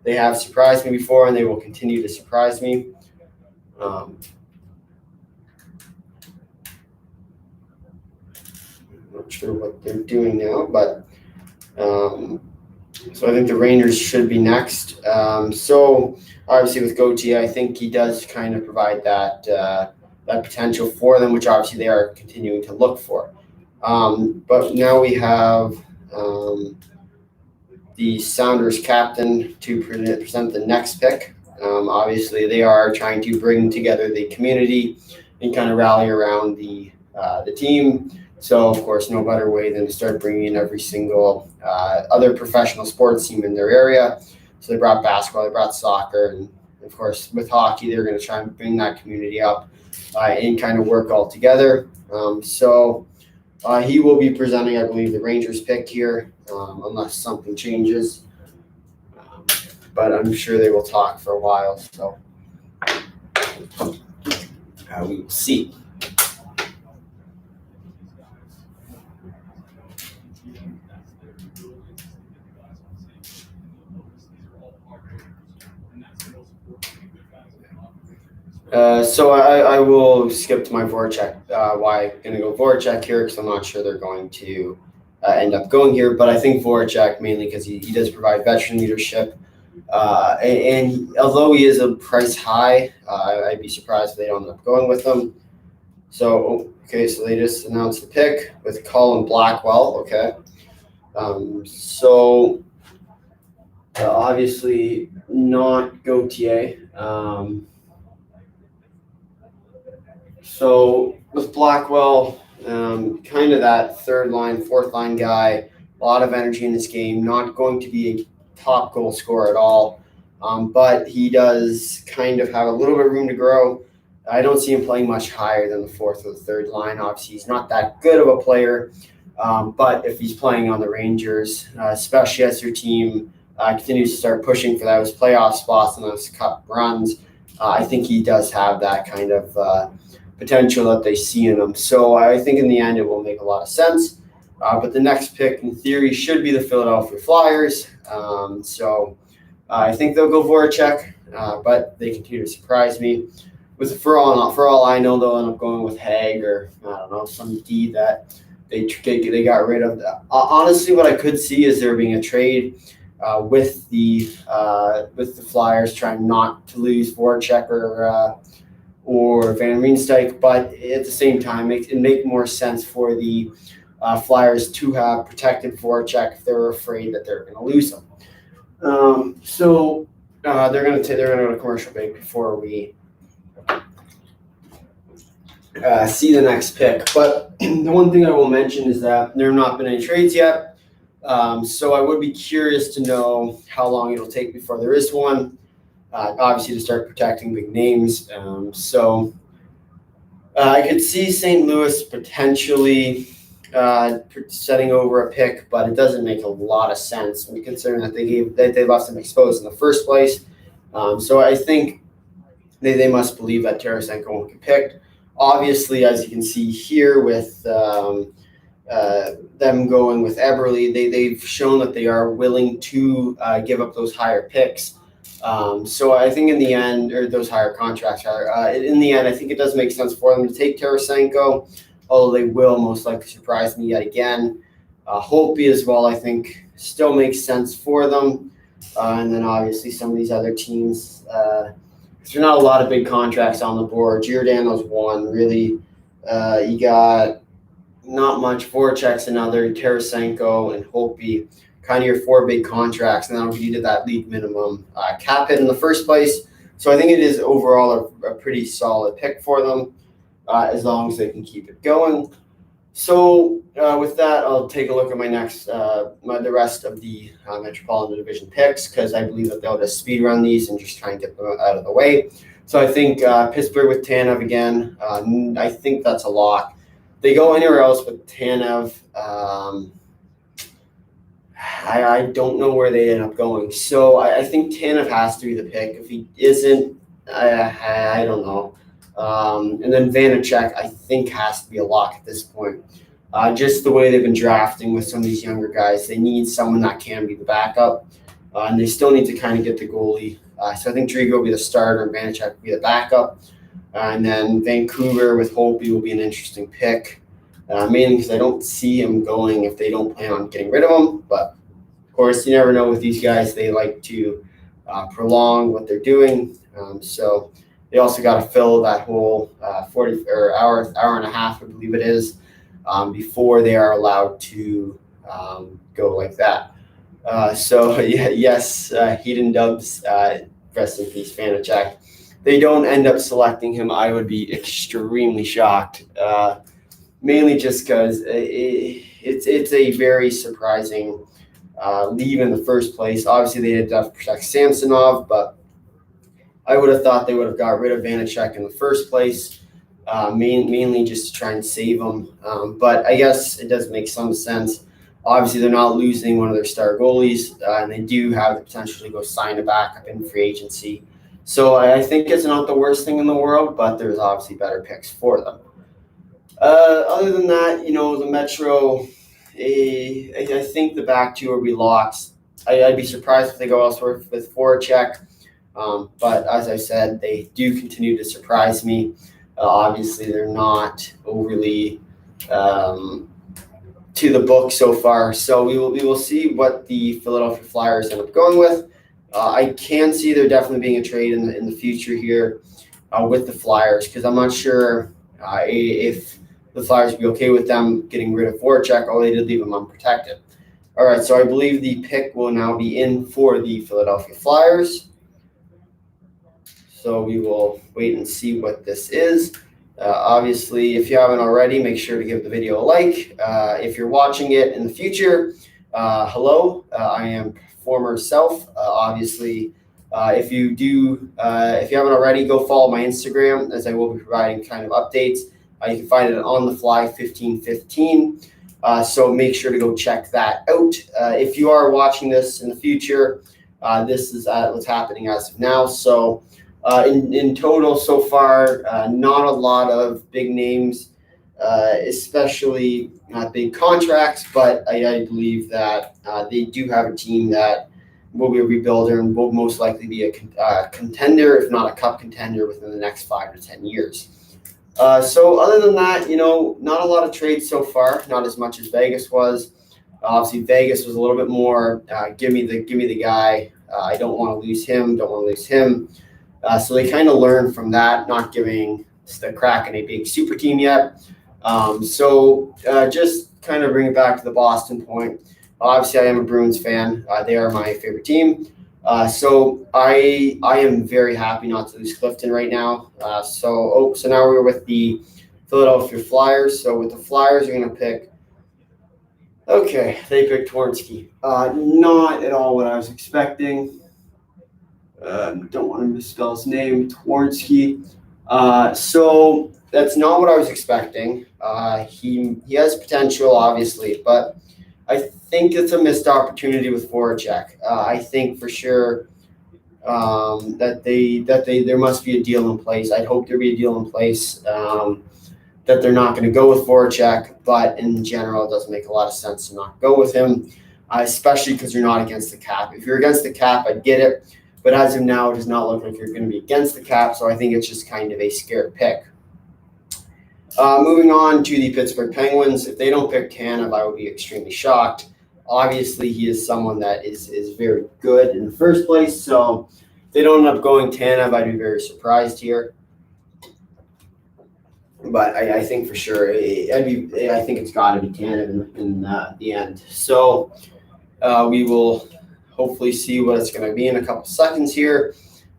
they have surprised me before, and they will continue to surprise me. Not sure what they're doing now, but so I think the Rangers should be next. So obviously with Gauthier, I think he does kind of provide that potential for them, which obviously they are continuing to look for. But now we have the Sounders captain to present the next pick. Obviously, they are trying to bring together the community and kind of rally around the team. So, of course, no better way than to start bringing in every single other professional sports team in their area. So they brought basketball, they brought soccer, and, of course, with hockey, they're going to try and bring that community up and kind of work all together. So he will be presenting, I believe, the Rangers pick here, unless something changes. But I'm sure they will talk for a while, so we will see. So I will skip to my Voracek. Why I'm going to go Voracek here because I'm not sure they're going to end up going here. But I think Voracek mainly because he does provide veteran leadership. And although he is a price high, I'd be surprised if they don't end up going with him. So they just announced the pick with Colin Blackwell. Okay. Obviously not Gauthier. So with Blackwell, kind of that third line, fourth line guy, a lot of energy in this game, not going to be a top goal scorer at all. But he does kind of have a little bit of room to grow. I don't see him playing much higher than the fourth or the third line. Obviously, he's not that good of a player. But if he's playing on the Rangers, especially as their team continues to start pushing for those playoff spots and those cup runs, I think he does have that kind of potential that they see in him. So I think in the end it will make a lot of sense. But the next pick, in theory, should be the Philadelphia Flyers. So I think they'll go Voracek, but they continue to surprise me. For all I know, they'll end up going with Haig or, I don't know, some D that they got rid of. Honestly, what I could see is there being a trade with the Flyers, trying not to lose Voracek or Van Riemsdyk, but at the same time, it make more sense for the Flyers to have protected Voracek if they're afraid that they're going to lose him. So they're going to go to commercial break before we see the next pick. But the one thing I will mention is that there have not been any trades yet. So I would be curious to know how long it'll take before there is one. Obviously, to start protecting big names. So I could see St. Louis potentially setting over a pick, but it doesn't make a lot of sense considering that they left them exposed in the first place. So I think they must believe that Tarasenko won't get picked. Obviously, as you can see here with them going with Eberle, they've shown that they are willing to give up those higher picks. So I think in the end, or those higher contracts rather, in the end, I think it does make sense for them to take Tarasenko, although they will most likely surprise me yet again. Holtby as well, I think, still makes sense for them. And then obviously some of these other teams, there's not a lot of big contracts on the board. Giordano's one, really. You got not much. Voracek's another, Tarasenko and Holtby, kind of your four big contracts, and that'll get you to that league minimum cap hit in the first place. So I think it is overall a pretty solid pick for them, as long as they can keep it going. So with that, I'll take a look at my next, the rest of the Metropolitan Division picks, because I believe that they'll just speed run these and just try and get them out of the way. So I think Pittsburgh with Tanev again. I think that's a lock. They go anywhere else with Tanev. I don't know where they end up going. So I think Tanev has to be the pick. If he isn't, I don't know. And then Vanacek, I think, has to be a lock at this point. Just the way they've been drafting with some of these younger guys, they need someone that can be the backup. And they still need to kind of get the goalie. So I think Drigo will be the starter and Vanacek will be the backup. And then Vancouver with Holtby will be an interesting pick, mainly because I don't see him going if they don't plan on getting rid of him. But, of course, you never know with these guys. They like to prolong what they're doing. So they also got to fill that whole 40 or hour and a half, I believe it is, before they are allowed to go like that. Yes, Heat Dubs, rest in peace, Vanacek. They don't end up selecting him, I would be extremely shocked. Mainly just because it's a very surprising leave in the first place. Obviously, they had to protect Samsonov, but I would have thought they would have got rid of Vanacek in the first place, mainly just to try and save him. But I guess it does make some sense. Obviously, they're not losing one of their star goalies, and they do have the potential to go sign a backup in free agency. So I think it's not the worst thing in the world, but there's obviously better picks for them. Other than that, the Metro, I think the back two will be locks. I'd be surprised if they go elsewhere with Voracek. But as I said, they do continue to surprise me. Obviously, they're not overly to the book so far. So we will see what the Philadelphia Flyers end up going with. I can see there definitely being a trade in the future here with the Flyers, because I'm not sure if the Flyers would be okay with them getting rid of Voracek, or they did leave him unprotected. All right, so I believe the pick will now be in for the Philadelphia Flyers. So we will wait and see what this is. Obviously, if you haven't already, make sure to give the video a like. If you're watching it in the future, hello, I am former self. Obviously, if you haven't already, go follow my Instagram, as I will be providing kind of updates. You can find it on the fly 1515. So make sure to go check that out. If you are watching this in the future, this is what's happening as of now. So in total so far, not a lot of big names, especially not big contracts, but I believe that they do have a team that will be a rebuilder and will most likely be a contender, if not a cup contender, within the next 5 to 10 years. So other than that, not a lot of trades so far, not as much as Vegas was. Obviously, Vegas was a little bit more, give me the guy. I don't want to lose him, so they kind of learned from that, not giving the Kraken a big super team yet. So just kind of bring it back to the Boston point. Obviously, I am a Bruins fan. They are my favorite team. So I am very happy not to lose Clifton right now. So now we're with the Philadelphia Flyers. So with the Flyers, you're going to pick. Okay, they picked Twarnski. Not at all what I was expecting. Don't want to misspell his name, Twarnski. So that's not what I was expecting. He has potential, obviously, but I think it's a missed opportunity with Voracek. I think for sure that there must be a deal in place. I'd hope there be a deal in place. That they're not going to go with Voracek, but in general, it doesn't make a lot of sense to not go with him, especially because you're not against the cap. If you're against the cap, I'd get it, but as of now, it does not look like you're going to be against the cap, so I think it's just kind of a scared pick. Moving on to the Pittsburgh Penguins, if they don't pick Tanev, I would be extremely shocked. Obviously, he is someone that is very good in the first place, so if they don't end up going Tanev, I'd be very surprised here. But I think for sure, I think it's got to be Tanev in the end. So we will hopefully see what it's going to be in a couple seconds here.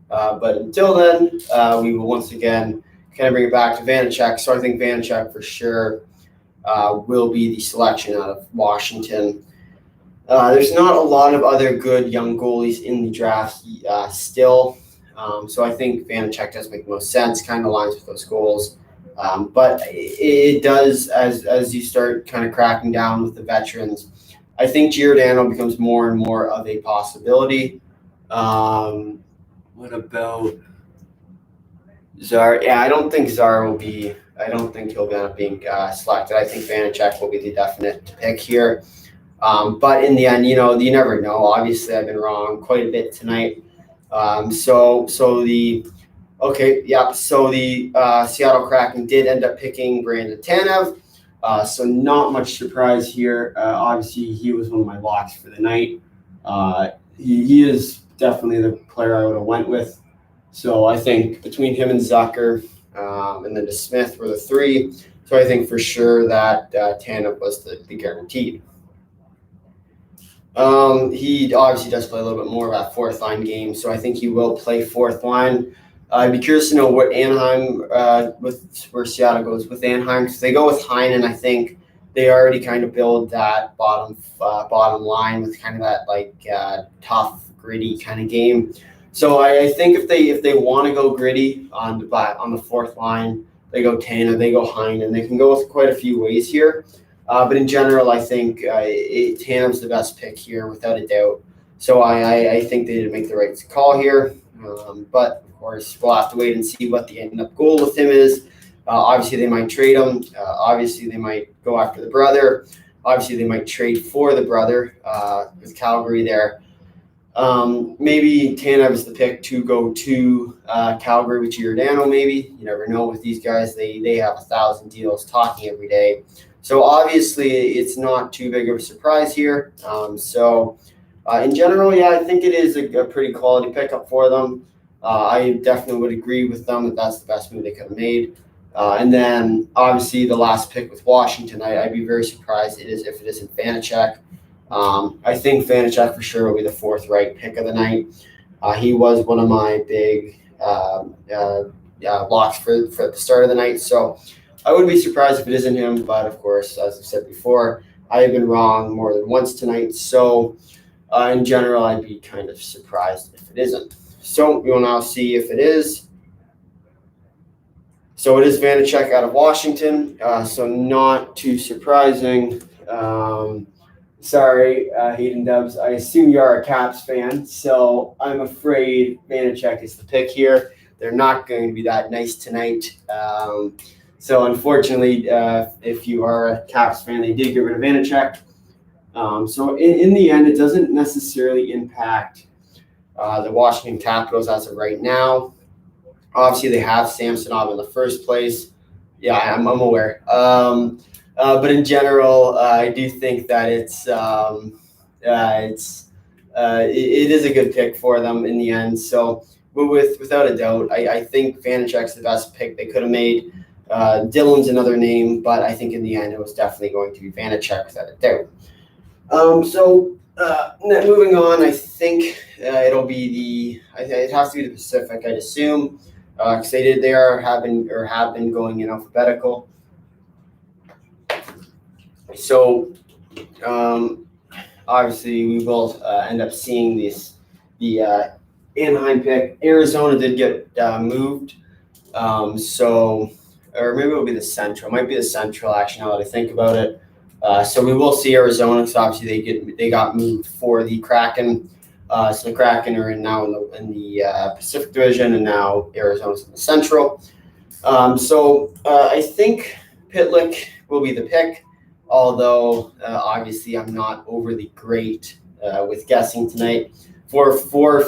But until then, we will once again kind of bring it back to Vanacek. So I think Vanacek for sure will be the selection out of Washington. There's not a lot of other good young goalies in the draft still. So I think Vanacek does make the most sense, kind of aligns with those goals. But it does, as you start kind of cracking down with the veterans, I think Giordano becomes more and more of a possibility. What about Zar? Yeah, I don't think Zar will be. I don't think he'll end up being selected. I think Vanacek will be the definite pick here. But in the end, you never know. Obviously, I've been wrong quite a bit tonight. So the Seattle Kraken did end up picking Brandon Tanev. So not much surprise here. Obviously, he was one of my locks for the night. He is definitely the player I would have went with. So I think between him and Zucker and then DeSmith were the three. So I think for sure that Tanev was the guaranteed. He obviously does play a little bit more of that fourth line game, so I think he will play fourth line. I'd be curious to know what Anaheim, where Seattle goes with Anaheim. Because they go with Heinen, I think they already kind of build that bottom line with kind of that tough, gritty kind of game. So I think if they want to go gritty on the fourth line, they go Tanev, they go Heinen. They can go with quite a few ways here. But in general, I think Tanev's the best pick here, without a doubt. So I think they did make the right call here. But of course, we'll have to wait and see what the end up goal with him is. Obviously, they might trade him. Obviously, they might go after the brother. Obviously, they might trade for the brother with Calgary there. Maybe Tanev is the pick to go to Calgary with Giordano, maybe. You never know with these guys. They have 1,000 deals talking every day. So obviously it's not too big of a surprise here. In general, yeah, I think it is a pretty quality pickup for them. I definitely would agree with them that that's the best move they could have made. And then obviously the last pick with Washington, I'd be very surprised if it isn't Vanacek. I think Vanacek for sure will be the fourth right pick of the night. He was one of my big locks for the start of the night. So I wouldn't be surprised if it isn't him. But of course, as I've said before, I have been wrong more than once tonight. So in general, I'd be kind of surprised if it isn't. So we will now see if it is. So it is Vanacek out of Washington. So not too surprising. Sorry, Hayden Dubs. I assume you are a Caps fan, so I'm afraid Vanacek is the pick here. They're not going to be that nice tonight. So unfortunately, if you are a Caps fan, they did get rid of Vanacek. So in the end, it doesn't necessarily impact the Washington Capitals as of right now. Obviously, they have Samsonov in the first place. Yeah, I'm aware. But in general, I do think that it is a good pick for them in the end. So, but without a doubt, I think Vanacek's the best pick they could have made. Dylan's another name, but I think in the end it was definitely going to be Vanacek without a doubt. Moving on, I think it'll be it has to be the Pacific, I'd assume, because they have been going in alphabetical. So obviously we will end up seeing the Anaheim pick. Arizona did get moved, or maybe it'll be the Central. It might be the Central, actually, now that I think about it. So we will see Arizona, because obviously they got moved for the Kraken. So the Kraken are now in the Pacific Division, and now Arizona's in the Central. I think Pitlick will be the pick, although obviously I'm not overly great with guessing tonight. Four for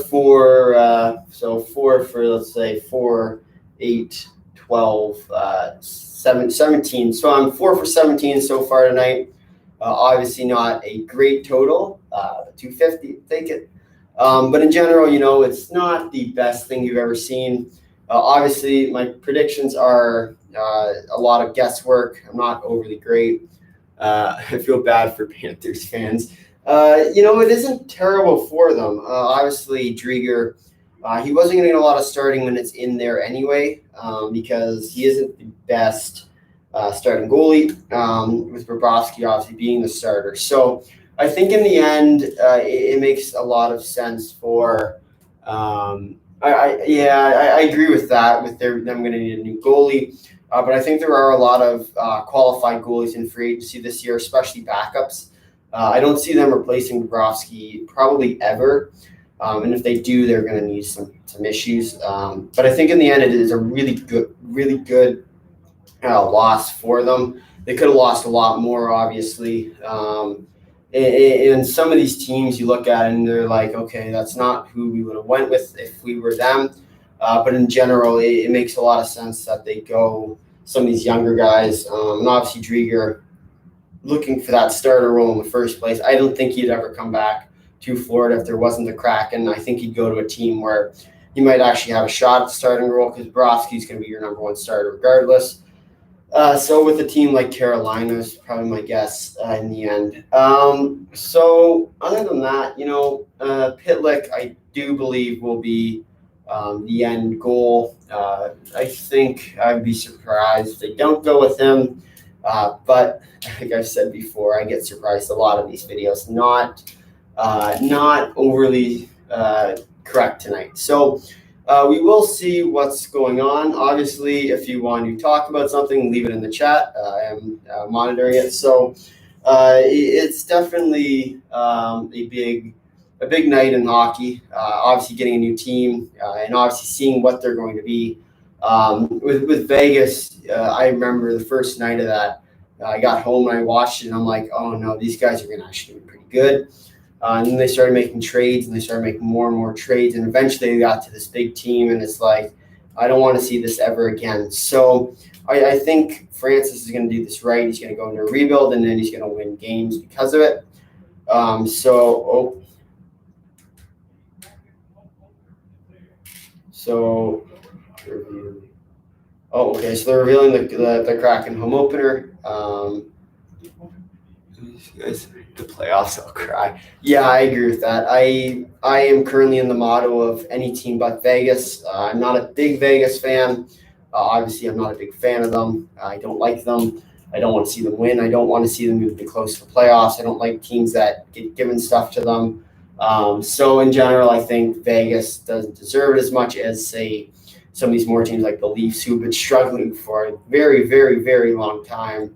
let's say 4, 8, 12, 17. So I'm 4 for 17 so far tonight. Obviously not a great total, 250, take it. But in general, it's not the best thing you've ever seen. Obviously, my predictions are a lot of guesswork. I'm not overly great. I feel bad for Panthers fans. It isn't terrible for them. Obviously, Drieger, he wasn't going to get a lot of starting minutes in there anyway, because he isn't the best starting goalie, with Bobrovsky obviously being the starter. So I think in the end, it makes a lot of sense for. I agree with that. With them going to need a new goalie, but I think there are a lot of qualified goalies in free agency this year, especially backups. I don't see them replacing Bobrovsky probably ever, and if they do, they're going to need some issues. But I think in the end, it is a really good loss for them. They could have lost a lot more, obviously. And some of these teams you look at and they're like, okay, that's not who we would have went with if we were them. But in general, it makes a lot of sense that they go some of these younger guys. And obviously Drieger, looking for that starter role in the first place. I don't think he'd ever come back to Florida if there wasn't the Kraken. I think he'd go to a team where he might actually have a shot at the starting role, because Bobrovsky's going to be your number one starter regardless. So with a team like Carolina is probably my guess in the end. So other than that, Pitlick, I do believe will be the end goal. I think I'd be surprised if they don't go with him. But like I've said before, I get surprised a lot of these videos. Not overly correct tonight. So we will see what's going on. Obviously, if you want to talk about something, leave it in the chat. I am monitoring it. So it's definitely a big night in hockey. Obviously, getting a new team and obviously seeing what they're going to be. With Vegas, I remember the first night of that. I got home and I watched it, and I'm like, oh no, these guys are going to actually be pretty good. And then they started making trades, and they started making more and more trades, and eventually they got to this big team, and it's like, I don't want to see this ever again. So I think Francis is going to do this right. He's going to go into a rebuild, and then he's going to win games because of it. Okay, so they're revealing the Kraken home opener. The playoffs, I'll cry. Yeah, I agree with that. I am currently in the motto of any team but Vegas. I'm not a big Vegas fan. Obviously, I'm not a big fan of them. I don't like them. I don't want to see them win. I don't want to see them move close to the playoffs. I don't like teams that get given stuff to them. So in general, I think Vegas doesn't deserve it as much as, say, some of these more teams like the Leafs, who've been struggling for a very, very, very long time.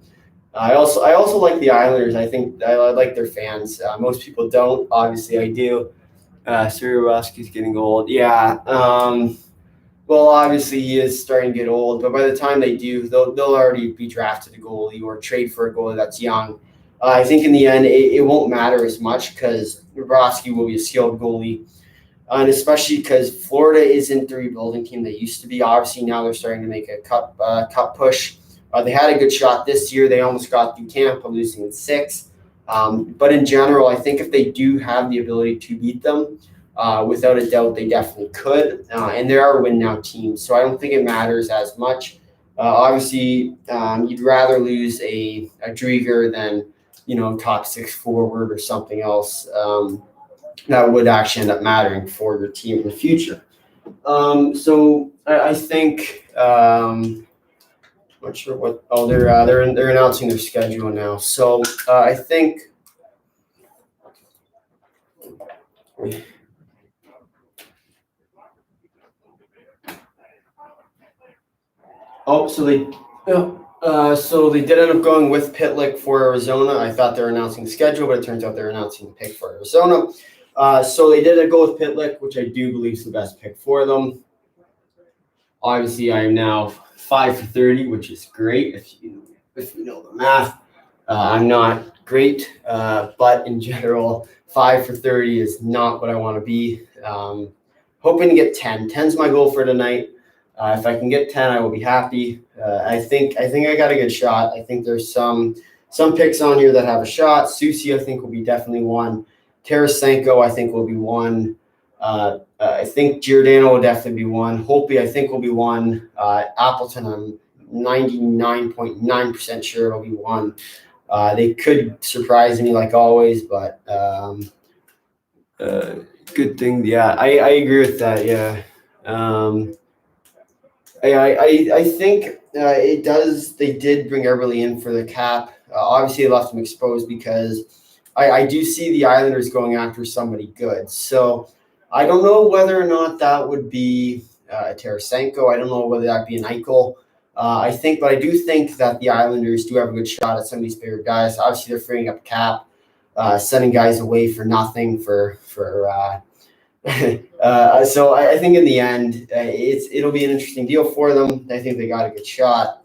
I also like the Islanders. I think I like their fans. Most people don't. Obviously, I do. Suriwowski's getting old. Yeah. Well, obviously he is starting to get old, but by the time they do, they'll already be drafted a goalie or trade for a goalie that's young. I think in the end, it won't matter as much because Bobrovsky will be a skilled goalie, and especially because Florida isn't the rebuilding team they used to be. Obviously, now they're starting to make a cup push. They had a good shot this year. They almost got through Tampa, losing in 6. But in general, I think if they do have the ability to beat them, without a doubt, they definitely could. And they are a win-now team, so I don't think it matters as much. Obviously, you'd rather lose a Drieger than, top 6 forward or something else that would actually end up mattering for your team in the future. So I think. Not sure what. Oh, they're announcing their schedule now. So I think. Oh, so they did end up going with Pitlick for Arizona. I thought they were announcing the schedule, but it turns out they're announcing the pick for Arizona. So they did go with Pitlick, which I do believe is the best pick for them. Obviously, I am now 5 for 30, which is great if you know the math. I'm not great, but in general, 5 for 30 is not what I want to be. Hoping to get 10. 10's my goal for tonight. If I can get 10, I will be happy. I think I got a good shot. I think there's some picks on here that have a shot. Susie, I think, will be definitely one. Tarasenko, I think, will be one. I think Giordano will definitely be one. Holtby, I think, will be one. Appleton, I'm 99.9% sure it'll be one. They could surprise me like always, but good thing. Yeah, I agree with that. Yeah. I think it does. They did bring Eberle in for the cap. Obviously, they left him exposed because I do see the Islanders going after somebody good. So I don't know whether or not that would be Tarasenko. I don't know whether that'd be an Eichel. But I do think that the Islanders do have a good shot at some of these favorite guys. Obviously, they're freeing up cap, sending guys away for nothing for. So I think in the end, it'll be an interesting deal for them. I think they got a good shot,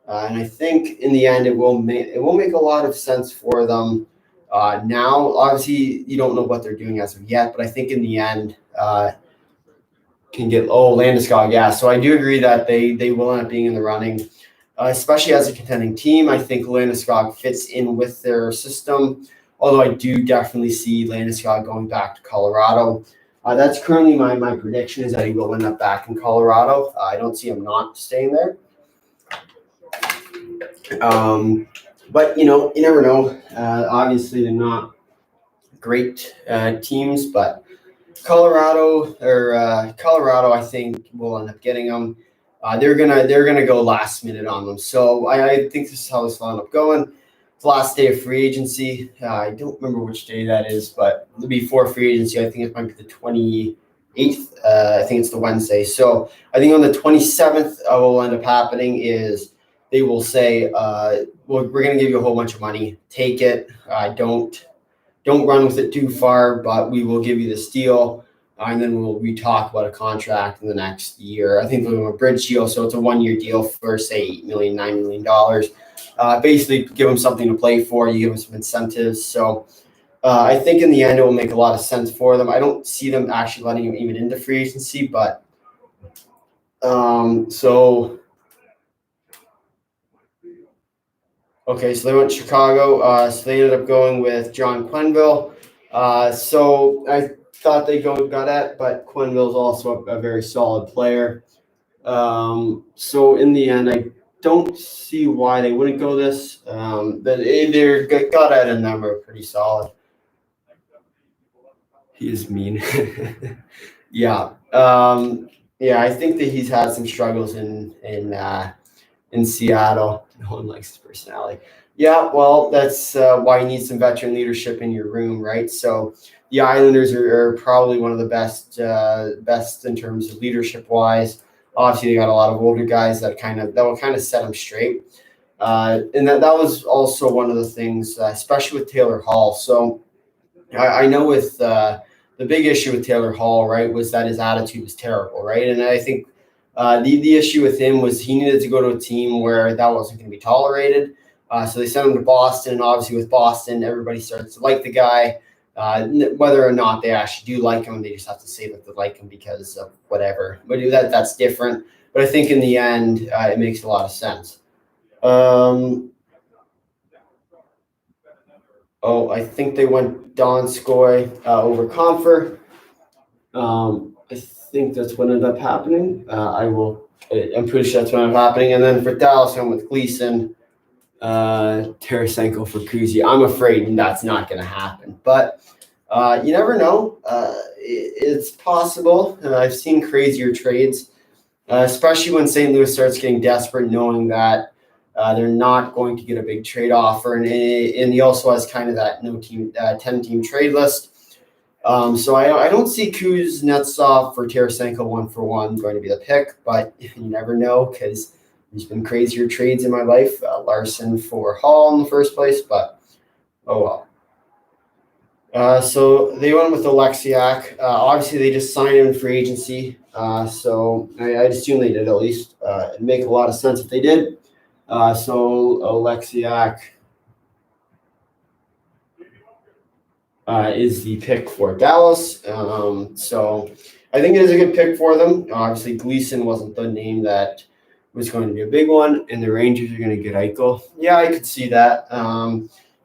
and I think in the end it will make a lot of sense for them. Now, obviously, you don't know what they're doing as of yet, but I think in the end, can get Landeskog. Yeah, so I do agree that they will end up being in the running, especially as a contending team. I think Landeskog fits in with their system, although I do definitely see Landeskog going back to Colorado. That's currently my prediction is that he will end up back in Colorado. I don't see him not staying there. But, you never know. Obviously, they're not great teams, but Colorado, I think, will end up getting them. They're gonna go last minute on them. So I think this is how this will end up going. It's the last day of free agency. I don't remember which day that is, but before free agency, I think it might be the 28th. I think it's the Wednesday. So I think on the 27th, what will end up happening is they will say, well, we're going to give you a whole bunch of money. Take it. Don't run with it too far, but we will give you this deal. And then we talk about a contract in the next year. I think they'll do a bridge deal. So it's a 1-year deal for, say, $8 million, $9 million. Basically, give them something to play for. You give them some incentives. So I think in the end, it will make a lot of sense for them. I don't see them actually letting him even into free agency, but So they went to Chicago. So they ended up going with John Quenneville. So I thought they'd go with Gaudette, but Quenneville's also a very solid player. So in the end, I don't see why they wouldn't go this. But they're Gaudette and them are pretty solid. He is mean. Yeah. I think that he's had some struggles in Seattle. No one likes his personality. Yeah, well, that's why you need some veteran leadership in your room, right? So the Islanders are probably one of the best in terms of leadership wise. Obviously, they got a lot of older guys that will kind of set them straight. And that was also one of the things, especially with Taylor Hall. So I know with the big issue with Taylor Hall, right, was that his attitude was terrible, right? And I think the issue with him was he needed to go to a team where that wasn't going to be tolerated. So they sent him to Boston. And obviously, with Boston, everybody starts to like the guy. Whether or not they actually do like him, they just have to say that they like him because of whatever. But that's different. But I think in the end, it makes a lot of sense. I think they went Donskoy over Comfer. I think that's what ended up happening. I'm pretty sure that's what ended up happening. And then for Dallas, I went with Gleason, Tarasenko for Kuzi. I'm afraid that's not going to happen. But you never know. It's possible. I've seen crazier trades, especially when St. Louis starts getting desperate, knowing that they're not going to get a big trade offer. And he also has kind of that 10-team trade list. So I don't see Kuznetsov for Tarasenko 1-for-1 going to be the pick, but you never know because there's been crazier trades in my life. Larson for Hall in the first place, but oh well. So they went with Alexiak. Obviously, they just signed him in free agency. So I'd assume they did at least. It'd make a lot of sense if they did. So Alexiak is the pick for Dallas. So I think it is a good pick for them. Obviously, Gleason wasn't the name that was going to be a big one, and the Rangers are going to get Eichel. Yeah, I could see that.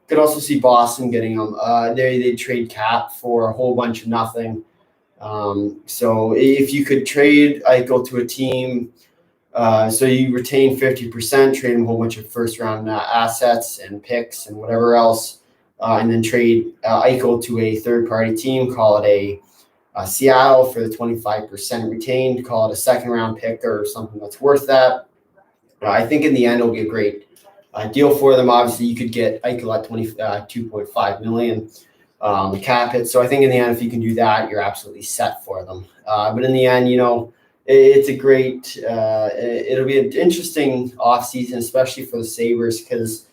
Could also see Boston getting him. They trade Cap for a whole bunch of nothing. So if you could trade Eichel to a team, so you retain 50%, trade him a whole bunch of first-round assets and picks and whatever else, and then trade Eichel to a third-party team, call it a Seattle for the 25% retained, call it a second-round pick or something that's worth that. I think in the end it'll be a great deal for them. Obviously, you could get Eichel at $2.5 million, the cap hit. So I think in the end, if you can do that, you're absolutely set for them. But in the end, it's a great. It'll be an interesting offseason, especially for the Sabres, because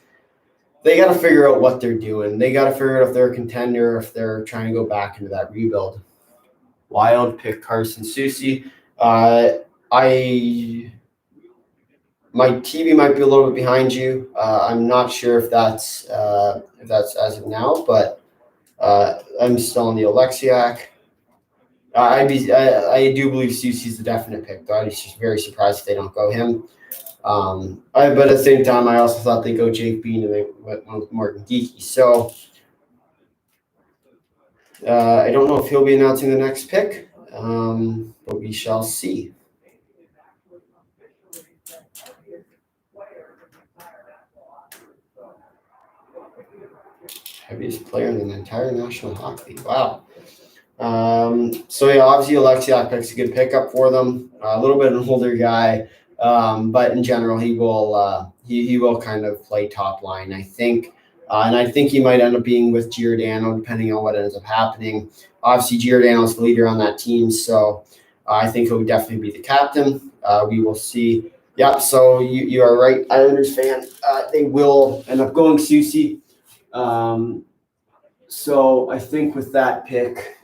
they got to figure out what they're doing. They got to figure out if they're a contender, if they're trying to go back into that rebuild. Wild pick Carson Soucy. My TV might be a little bit behind you. I'm not sure if that's as of now, but I'm still on the Alexiak. I do believe Soucy's the definite pick, though. I'm just very surprised if they don't go him. But at the same time, I also thought they'd go Jake Bean and they went with Morgan Geekie. So I don't know if he'll be announcing the next pick, but we shall see. Heaviest player in the entire National Hockey League. Wow. Obviously Alexiak pick's a good pickup for them. A little bit of an older guy, but in general he will kind of play top line, I think. And I think he might end up being with Giordano, depending on what ends up happening. Obviously, Giordano's the leader on that team, so I think he'll definitely be the captain. We will see. Yeah, so you are right, Islanders fan. They will end up going Soucy. So I think with that pick,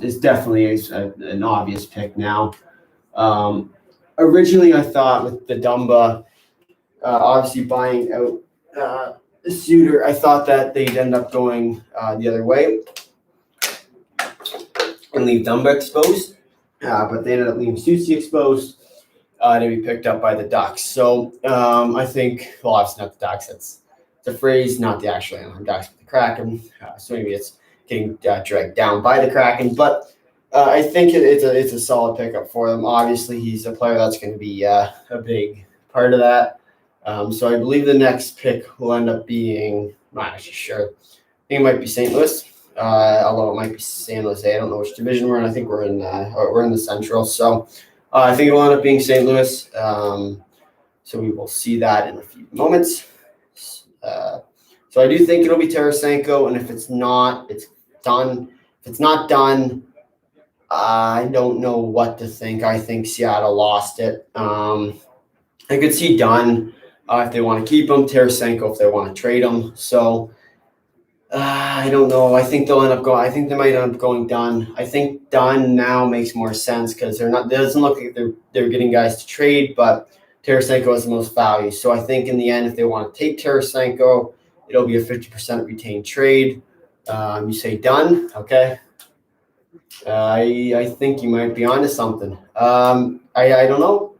is definitely an obvious pick now. Originally, I thought with the Dumba, obviously buying out Suter, I thought that they'd end up going the other way and leave Dumba exposed, but they ended up leaving Soucy exposed. to be picked up by the Ducks. So I think, well, obviously not the Ducks. It's the phrase, not the actual Anaheim Ducks, but the Kraken. So maybe it's getting dragged down by the Kraken. But I think it's a solid pickup for them. Obviously, he's a player that's going to be a big part of that. So I believe the next pick will end up being, I'm not actually sure. I think it might be St. Louis, although it might be San Jose. I don't know which division we're in. I think we're in the Central. So I think it'll end up being St. Louis. So we will see that in a few moments. So I do think it'll be Tarasenko, and if it's not, it's done. If it's not done, I don't know what to think. I think Seattle lost it. I could see Dunn if they want to keep him, Tarasenko if they want to trade him. So I don't know. I think they'll end up going. I think they might end up going Dunn. I think Dunn now makes more sense because they're not. It doesn't look like they're getting guys to trade, but Tarasenko has the most value. So I think in the end, if they want to take Tarasenko, it'll be a 50% retained trade. You say Dunn, okay? I think you might be onto something. I don't know.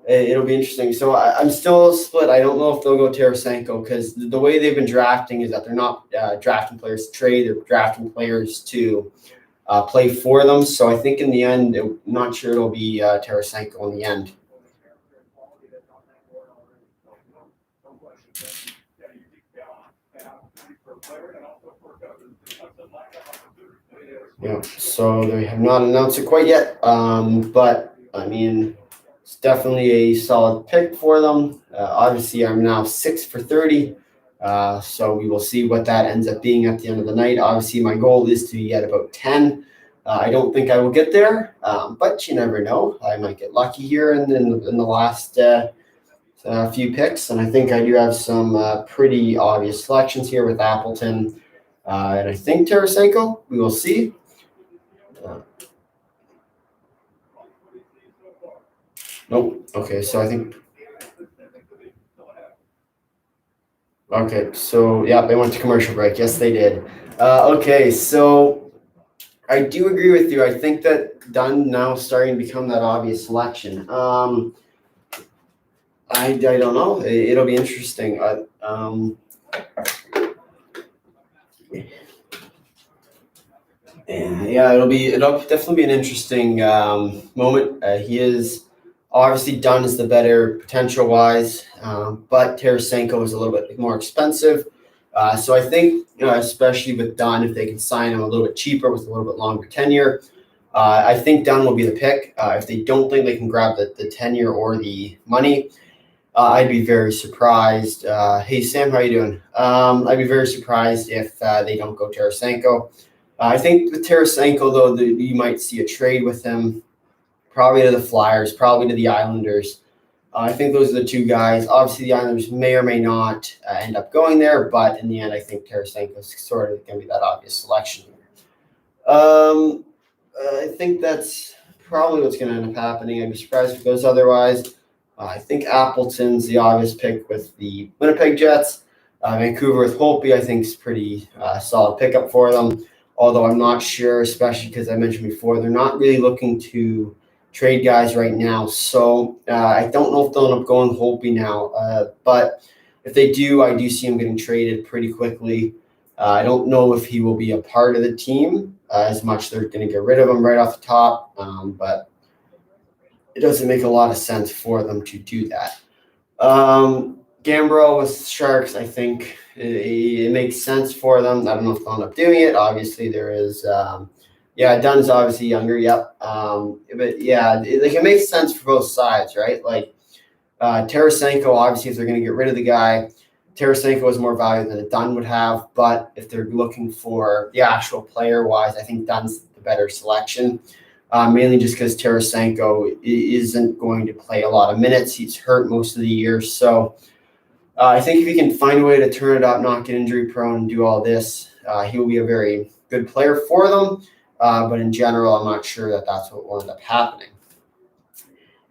It'll be interesting. So I'm still split. I don't know if they'll go Tarasenko because the way they've been drafting is that they're not drafting players to trade. They're drafting players to play for them. So I think in the end, I'm not sure it'll be Tarasenko in the end. Yeah, so they have not announced it quite yet, but I mean, it's definitely a solid pick for them. Obviously, I'm now 6 for 30, so we will see what that ends up being at the end of the night. Obviously, my goal is to get about 10. I don't think I will get there, but you never know. I might get lucky here in the last few picks, and I think I do have some pretty obvious selections here with Appleton, and I think Tarasenko. We will see. Nope. Okay, so I think. Okay, so yeah, they went to commercial break. Yes, they did. Okay, so I do agree with you. I think that Dunn now starting to become that obvious selection. I don't know. It'll be interesting. Yeah, it'll definitely be an interesting moment. He is obviously Dunn is the better potential wise, but Tarasenko is a little bit more expensive. So I think especially with Dunn, if they can sign him a little bit cheaper with a little bit longer tenure, I think Dunn will be the pick. If they don't think they can grab the tenure or the money, I'd be very surprised. Hey Sam, how you doing? I'd be very surprised if they don't go Tarasenko. I think with Tarasenko, though, you might see a trade with him, probably to the Flyers, probably to the Islanders. I think those are the two guys. Obviously, the Islanders may or may not end up going there, but in the end, I think Tarasenko is sort of going to be that obvious selection. I think that's probably what's going to end up happening. I'd be surprised if it goes otherwise. I think Appleton's the obvious pick with the Winnipeg Jets. Vancouver with Holtby, I think, is pretty solid pickup for them. Although I'm not sure, especially because I mentioned before, they're not really looking to trade guys right now. So I don't know if they'll end up going Holtby now. But if they do, I do see him getting traded pretty quickly. I don't know if he will be a part of the team as much. They're going to get rid of him right off the top. But it doesn't make a lot of sense for them to do that. Gambro with Sharks, I think it makes sense for them. I don't know if they'll end up doing it. Obviously, there is, Dunn's obviously younger. Yep. But yeah, it makes sense for both sides, right? Like Tarasenko, obviously, if they're going to get rid of the guy, Tarasenko has more value than a Dunn would have. But if they're looking for the actual player-wise, I think Dunn's the better selection. Mainly just because Tarasenko isn't going to play a lot of minutes. He's hurt most of the year. So I think if he can find a way to turn it up, not get injury prone, and do all this, he will be a very good player for them. But in general, I'm not sure that that's what will end up happening.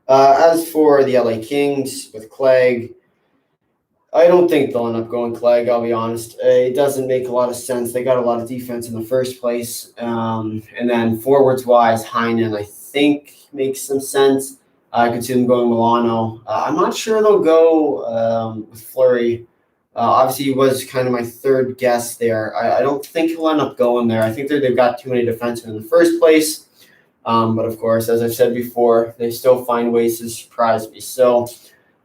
As for the LA Kings with Clegg, I don't think they'll end up going Clegg, I'll be honest. It doesn't make a lot of sense. They got a lot of defense in the first place. And then forwards-wise, Heinen, I think, makes some sense. I could see them going Milano. I'm not sure they'll go with Fleury. Obviously, he was kind of my third guess there. I don't think he'll end up going there. I think they've got too many defensemen in the first place. But of course, as I've said before, they still find ways to surprise me. So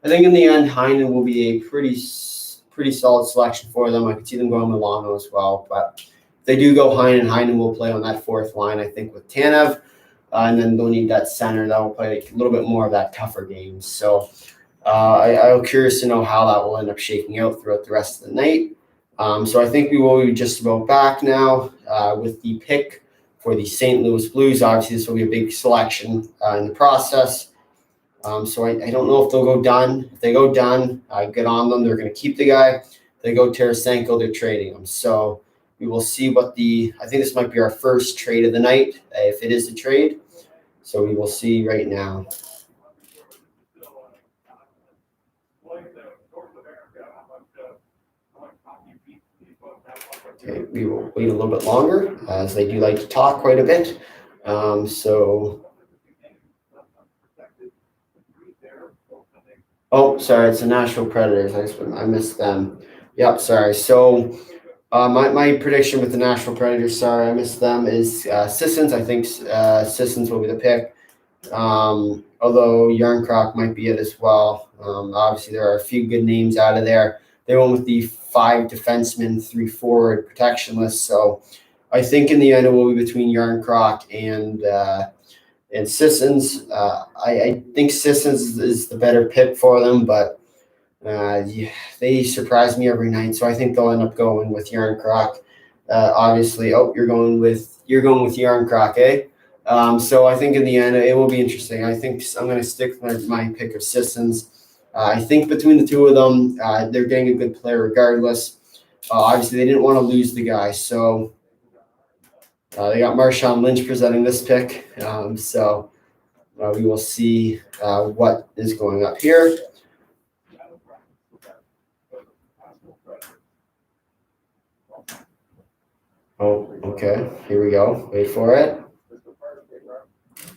I think in the end, Heinen will be a pretty solid selection for them. I could see them going Milano as well. But if they do go Heinen will play on that fourth line, I think, with Tanev. And then they'll need that center that will play a little bit more of that tougher game. So I'm curious to know how that will end up shaking out throughout the rest of the night. So I think we will be just about back now with the pick for the St. Louis Blues. Obviously, this will be a big selection in the process. So I don't know if they'll go Dunn. If they go Dunn, good on them. They're going to keep the guy. If they go Tarasenko, they're trading him. So we will see I think this might be our first trade of the night, if it is a trade. So we will see right now. Okay, we will wait a little bit longer as they do like to talk quite a bit. Oh, sorry, it's the Nashville Predators. I missed them. Yep, sorry. So my prediction with the Nashville Predators, sorry, I missed them, is Sissons. I think Sissons will be the pick. Although Yarncroc might be it as well. Obviously, there are a few good names out of there. They went with the 5 defensemen, 3 forward protection list. So I think in the end it will be between Yarncroc and Sissons. I think Sissons is the better pick for them, but they surprise me every night. So I think they'll end up going with Yarncroc. Obviously, you're going with Yarncroc, eh? So I think in the end it will be interesting. I think I'm going to stick with my pick of Sissons. I think between the two of them, they're getting a good player regardless. Obviously, they didn't want to lose the guy, so they got Marshawn Lynch presenting this pick. So we will see what is going up here. Oh, okay. Here we go. Wait for it.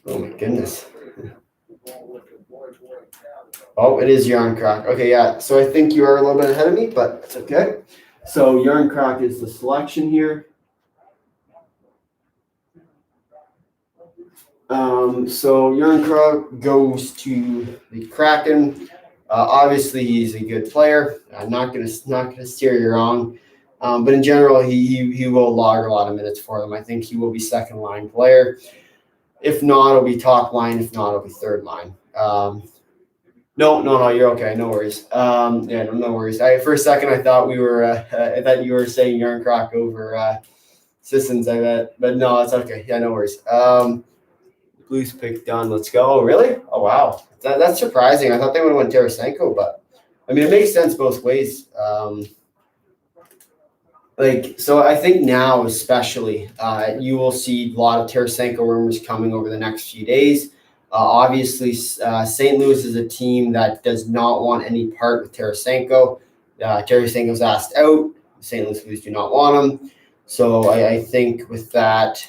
Oh, my goodness. Oh, it is Yarncroc. Okay, yeah. So I think you are a little bit ahead of me, but it's okay. So Yarncroc is the selection here. So Yarncroc goes to the Kraken. Obviously, he's a good player. I'm not gonna steer you wrong, but in general, he will log a lot of minutes for them. I think he will be second line player. If not, it'll be top line. If not, it'll be third line. No, you're okay. No worries. No worries. For a second, I thought you were saying Yarncroc over Sissons. I bet, but no, it's okay. Yeah, no worries. Blues pick done. Let's go. Really? Oh wow, that's surprising. I thought they would have went Tarasenko, but I mean it makes sense both ways. So I think now especially you will see a lot of Tarasenko rumors coming over the next few days. Obviously, St. Louis is a team that does not want any part with Tarasenko. Tarasenko's asked out. St. Louis Blues do not want him. So I think with that,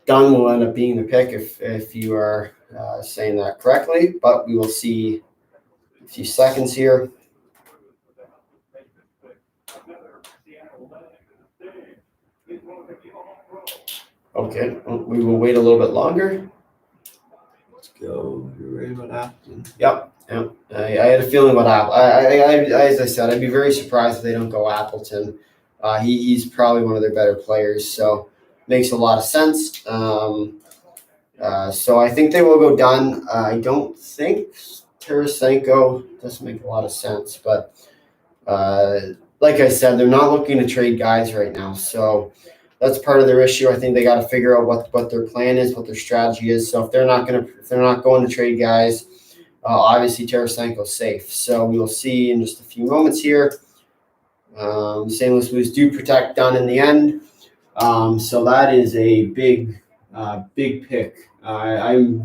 Dunn will end up being the pick if you are saying that correctly. But we will see a few seconds here. Okay, we will wait a little bit longer. Let's go. You're ready about Appleton? Yep. I had a feeling about Appleton. As I said, I'd be very surprised if they don't go Appleton. He's probably one of their better players, so makes a lot of sense. So I think they will go Dunn. I don't think Tarasenko doesn't make a lot of sense, but like I said, they're not looking to trade guys right now, so that's part of their issue. I think they got to figure out what their plan is, what their strategy is. So if they're not going to trade guys, obviously Tarasenko's safe. So we will see in just a few moments here. St. Louis Blues do protect Dunn in the end. So that is a big pick. I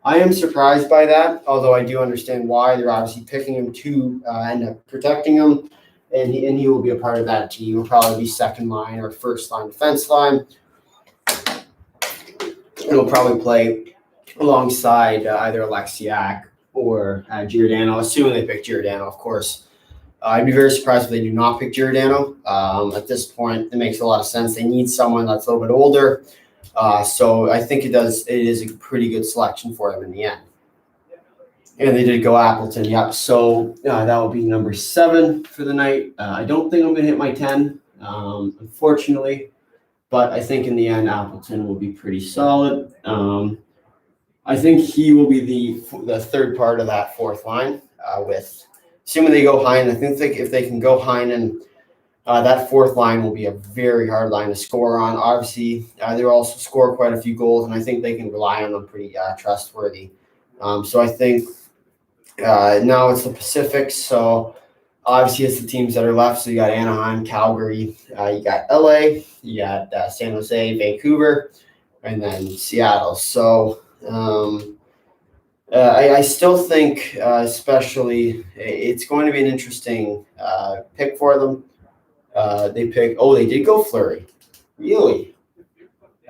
am surprised by that, although I do understand why. They're obviously picking him to end up protecting him, and he will be a part of that team. He'll probably be second line or first line defense line. He'll probably play alongside either Alexiak or Giordano, assuming they pick Giordano, of course. I'd be very surprised if they do not pick Giordano. At this point, it makes a lot of sense. They need someone that's a little bit older. So I think it is a pretty good selection for them in the end. And they did go Appleton. Yep. So that will be number 7 for the night. I don't think I'm going to hit my 10, unfortunately. But I think in the end, Appleton will be pretty solid. I think he will be the third part of that fourth line with, assuming they go Heinen. I think if they can go Heinen, that fourth line will be a very hard line to score on. Obviously, they'll also score quite a few goals, and I think they can rely on them pretty trustworthy. So I think now it's the Pacific. So obviously it's the teams that are left. So you got Anaheim, Calgary, you got LA, you got San Jose, Vancouver, and then Seattle. So I still think, especially, it's going to be an interesting pick for them. They did go Fleury. Really?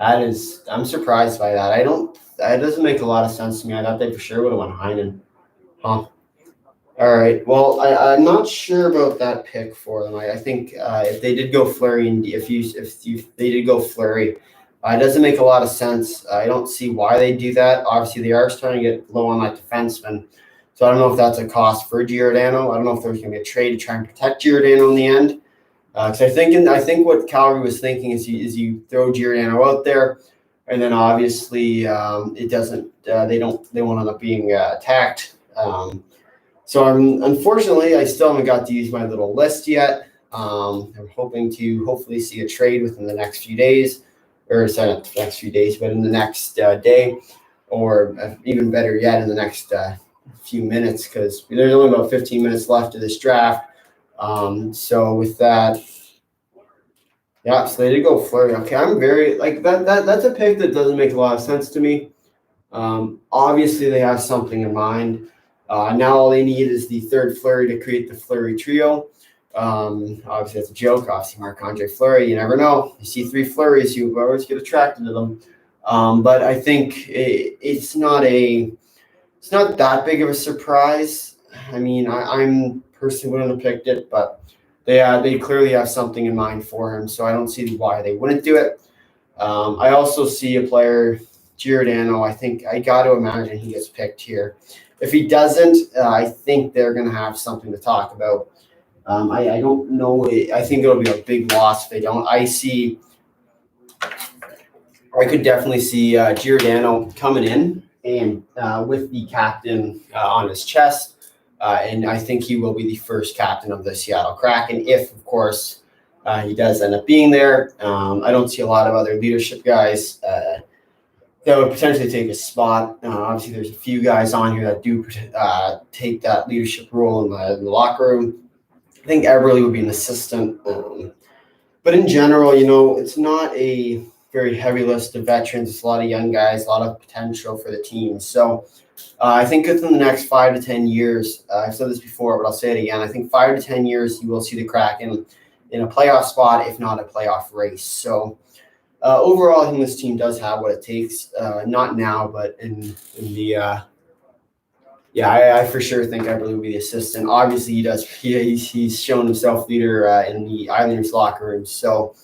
I'm surprised by that. That doesn't make a lot of sense to me. I thought they for sure would have won Heinen. Huh. All right. Well, I'm not sure about that pick for them. I think if they did go Fleury, and if they did go Fleury, it doesn't make a lot of sense. I don't see why they do that. Obviously, they are starting to get low on that defenseman. So I don't know if that's a cost for Giordano. I don't know if there's going to be a trade to try and protect Giordano in the end. Because I think what Calgary was thinking is you throw Giordano out there, and then obviously it doesn't. They won't end up being attacked. So unfortunately, I still haven't got to use my little list yet. I'm hoping to hopefully see a trade within the next few days, or sorry, not the next few days, but in the next day, or even better yet, in the next few minutes, because there's only about 15 minutes left of this draft. So with that, yeah, so they did go Fleury. Okay, I'm very that's a pick that doesn't make a lot of sense to me. Obviously, they have something in mind. Now all they need is the third Fleury to create the Fleury trio. Obviously, that's a joke. Obviously, Marc-Andre Fleury, you never know. You see 3 Fleurys, you always get attracted to them. But I think it's not that big of a surprise. I mean, I'm personally wouldn't have picked it, but they clearly have something in mind for him, so I don't see why they wouldn't do it. I also see a player, Giordano. I think I got to imagine he gets picked here. If he doesn't, I think they're going to have something to talk about. I don't know. I think it'll be a big loss if they don't. I could definitely see Giordano coming in and with the captain on his chest. And I think he will be the first captain of the Seattle Kraken if, of course, he does end up being there. I don't see a lot of other leadership guys that would potentially take his spot. Obviously, there's a few guys on here that do take that leadership role in the locker room. I think Eberle would be an assistant. But in general, it's not a very heavy list of veterans. It's a lot of young guys, a lot of potential for the team. So I think within the next 5 to 10 years, I've said this before, but I'll say it again. I think 5 to 10 years, you will see the Kraken in a playoff spot, if not a playoff race. So overall, I think this team does have what it takes. Not now, but in the I for sure think Eberle will be the assistant. Obviously, he does. He's shown himself leader in the Islanders locker room. So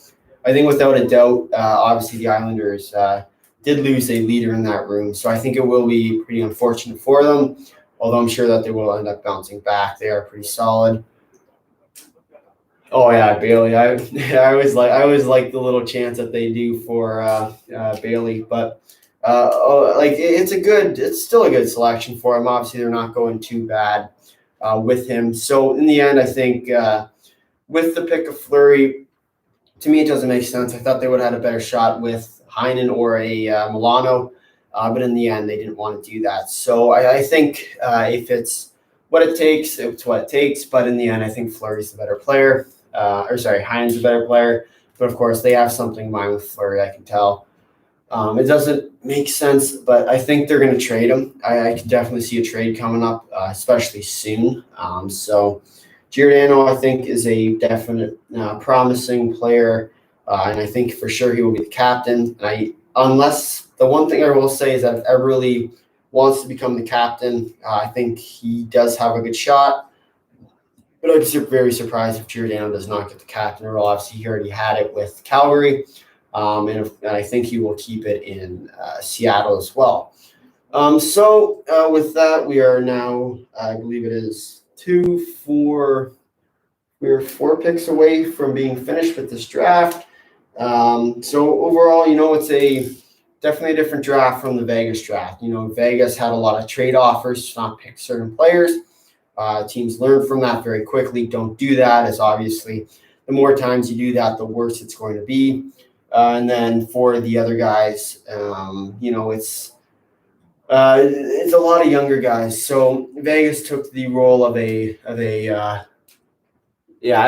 I think without a doubt, obviously the Islanders did lose a leader in that room. So I think it will be pretty unfortunate for them, although I'm sure that they will end up bouncing back. They are pretty solid. Oh yeah, Bailey. I always like the little chance that they do for Bailey, but it's still a good selection for him. Obviously, they're not going too bad with him. So in the end, I think with the pick of Fleury, to me, it doesn't make sense. I thought they would have had a better shot with Heinen or a Milano, but in the end, they didn't want to do that. So I think if it's what it takes, it's what it takes. But in the end, I think Fleury's the better player. Heinen's the better player. But of course, they have something in mind with Fleury, I can tell. It doesn't make sense, but I think they're going to trade him. I can definitely see a trade coming up, especially soon. So Giordano, I think, is a definite promising player, and I think for sure he will be the captain. Unless The one thing I will say is that if Everly wants to become the captain, I think he does have a good shot. But I'd be very surprised if Giordano does not get the captain role. Obviously, he already had it with Calgary, and I think he will keep it in Seattle as well. With that, we are now, I believe it is we're 4 picks away from being finished with this draft. So overall, it's definitely a different draft from the Vegas draft. Vegas had a lot of trade offers to not pick certain players. Teams learn from that very quickly. Don't do that, as obviously the more times you do that, the worse it's going to be. And then for the other guys, it's a lot of younger guys. So Vegas took the role of I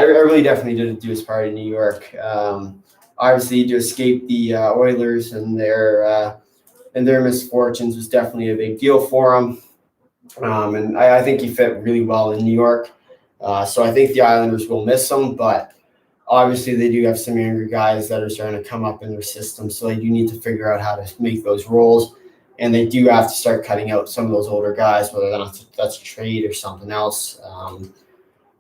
really definitely didn't do his part in New York. Obviously, to escape the Oilers and their misfortunes was definitely a big deal for him. And I think he fit really well in New York. So I think the Islanders will miss him, but obviously they do have some younger guys that are starting to come up in their system. So they do need to figure out how to make those roles. And they do have to start cutting out some of those older guys, whether that's a trade or something else.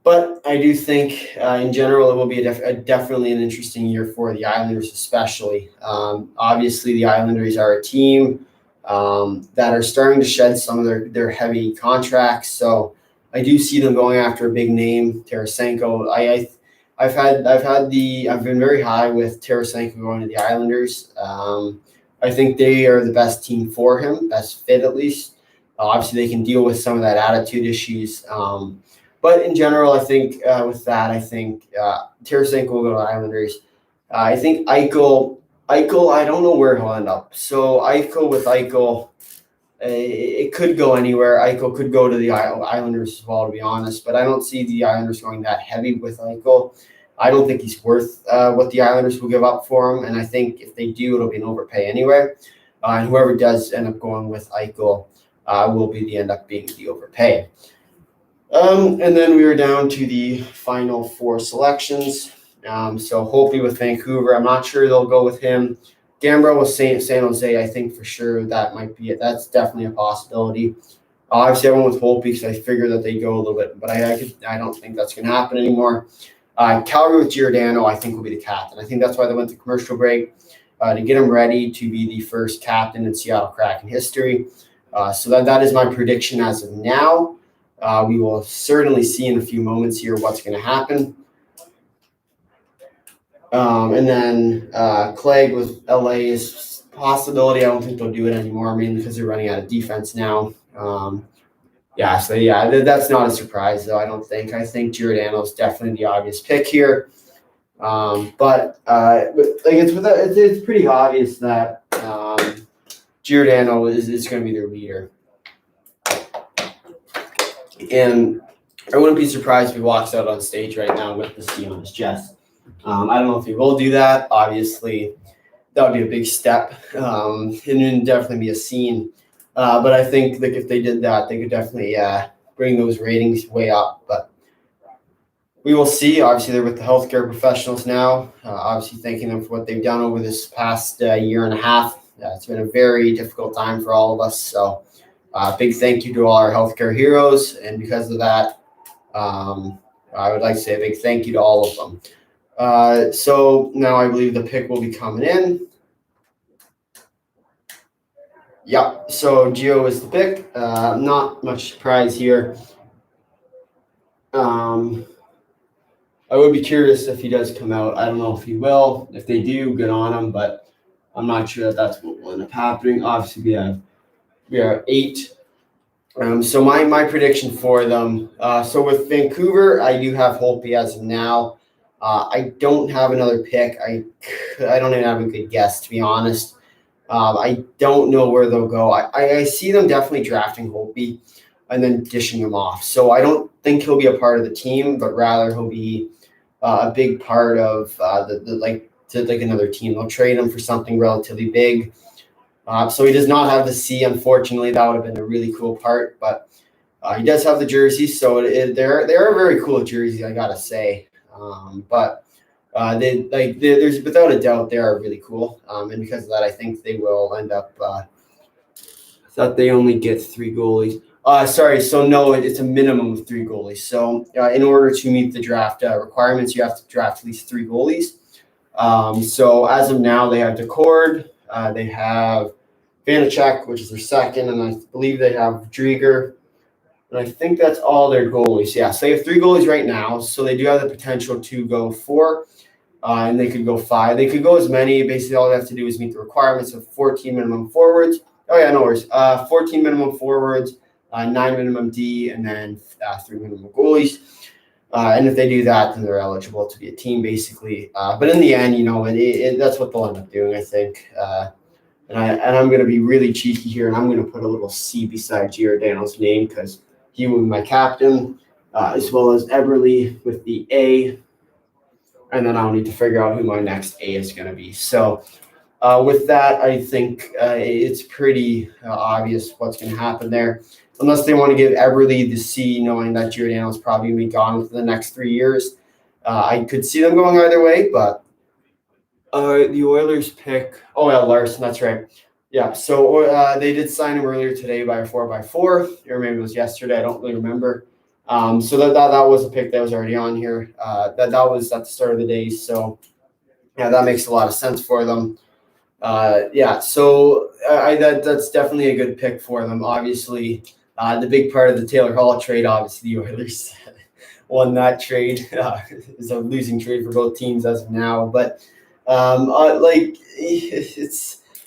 But I do think, in general, it will be definitely an interesting year for the Islanders, especially. Obviously, the Islanders are a team that are starting to shed some of their heavy contracts. So I do see them going after a big name, Tarasenko. I've been very high with Tarasenko going to the Islanders. I think they are the best team for him, best fit at least. Obviously, they can deal with some of that attitude issues. But in general, I think Tarasenko will go to the Islanders. I think Eichel, I don't know where he'll end up. So Eichel, it could go anywhere. Eichel could go to the Islanders as well, to be honest. But I don't see the Islanders going that heavy with Eichel. I don't think he's worth what the Islanders will give up for him. And I think if they do, it'll be an overpay anyway. And whoever does end up going with Eichel will end up being the overpay. And then we are down to the final 4 selections. So Holtby with Vancouver. I'm not sure they'll go with him. Gambro with San Jose. I think for sure that might be it. That's definitely a possibility. Obviously, I went with Holtby because I figured that they go a little bit, but I don't think that's going to happen anymore. Calgary with Giordano, I think, will be the captain. I think that's why they went to commercial break, to get him ready to be the first captain in Seattle Kraken history. So that is my prediction as of now. We will certainly see in a few moments here what's going to happen. And then Clegg with LA is a possibility. I don't think they'll do it anymore, mainly because they're running out of defense now. That's not a surprise, though, I don't think. I think Giordano is definitely the obvious pick here. It's pretty obvious that Giordano is going to be their leader. And I wouldn't be surprised if he walks out on stage right now with the C on his chest. I don't know if he will do that. Obviously, that would be a big step. It would definitely be a scene. But I think that if they did that, they could definitely bring those ratings way up. But we will see. Obviously, they're with the healthcare professionals now. Obviously, thanking them for what they've done over this past year and a half. It's been a very difficult time for all of us. So big thank you to all our healthcare heroes. And because of that, I would like to say a big thank you to all of them. So now I believe the pick will be coming in. Yep, so Gio is the pick. Not much surprise here. I would be curious if he does come out. I don't know if he will. If they do, good on him, but I'm not sure that that's what will end up happening. Obviously, we are 8. So my prediction for them. So with Vancouver, I do have Holtby as of now. I don't have another pick. I don't even have a good guess, to be honest. I don't know where they'll go. I see them definitely drafting Holtby and then dishing him off. So I don't think he'll be a part of the team, but rather he'll be a big part of another team. They'll trade him for something relatively big. So he does not have the C, unfortunately. That would have been a really cool part, but he does have the jerseys. So they're very cool jerseys, I gotta say. But There's without a doubt they are really cool, and because of that, I think they will end up. I thought they only get 3 goalies. Sorry, so no, it's a minimum of 3 goalies. So in order to meet the draft requirements, you have to draft at least 3 goalies. So as of now, they have Decord, they have Vanacek, which is their second, and I believe they have Drieger. And I think that's all their goalies. Yeah, so they have 3 goalies right now. So they do have the potential to go 4, and they could go 5. They could go as many. Basically, all they have to do is meet the requirements of 14 minimum forwards. Oh, yeah, no worries. 14 minimum forwards, 9 minimum D, and then 3 minimum goalies. And if they do that, then they're eligible to be a team, basically. But in the end, that's what they'll end up doing, I think. And I'm going to be really cheeky here, and I'm going to put a little C beside Giordano's name because he will be my captain, as well as Eberle with the A. And then I'll need to figure out who my next A is going to be. So with that, I think it's pretty obvious what's going to happen there. Unless they want to give Eberle the C, knowing that Giordano's probably going to be gone within the next 3 years. I could see them going either way, but the Oilers pick. Oh, yeah, Larson, that's right. Yeah, so they did sign him earlier today by a 4x4, or maybe it was yesterday. I don't really remember. So that was a pick that was already on here. That was at the start of the day. So, yeah, that makes a lot of sense for them. So that's definitely a good pick for them. Obviously, the big part of the Taylor Hall trade, obviously, the Oilers won that trade. It's a losing trade for both teams as of now. But,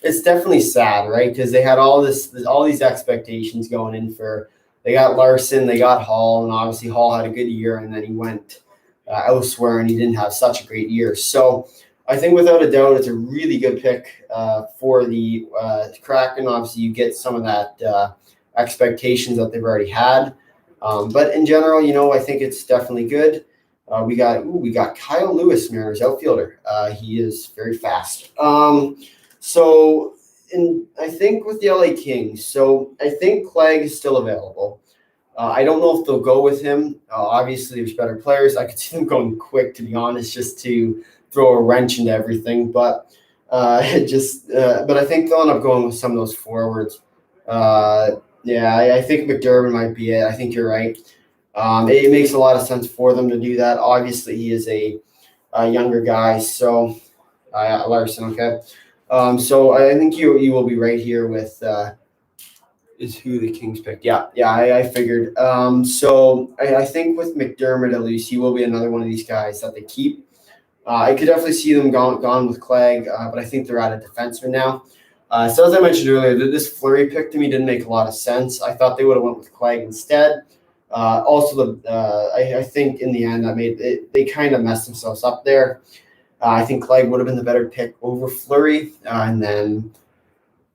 it's definitely sad, right? Because they had all these expectations going in for. They got Larson, they got Hall, and obviously Hall had a good year, and then he went elsewhere, and he didn't have such a great year. So I think without a doubt, it's a really good pick for the Kraken. Obviously, you get some of that expectations that they've already had, but in general, I think it's definitely good. We got Kyle Lewis, Mariners outfielder. He is very fast. I think with the LA Kings, so I think Clegg is still available. I don't know if they'll go with him. Obviously, there's better players. I could see them going quick, to be honest, just to throw a wrench into everything. But I think they'll end up going with some of those forwards. I think McDermott might be it. I think you're right. It makes a lot of sense for them to do that. Obviously, he is a younger guy. So Larson, okay. So I think you will be right here with is who the Kings picked. Yeah, I figured. So I think with McDermott, at least, he will be another one of these guys that they keep. I could definitely see them gone with Clegg, but I think they're out of defenseman now. So as I mentioned earlier, this Fleury pick to me didn't make a lot of sense. I thought they would have went with Clegg instead. I think in the end that made it, they kind of messed themselves up there. I think Clegg would have been the better pick over Fleury,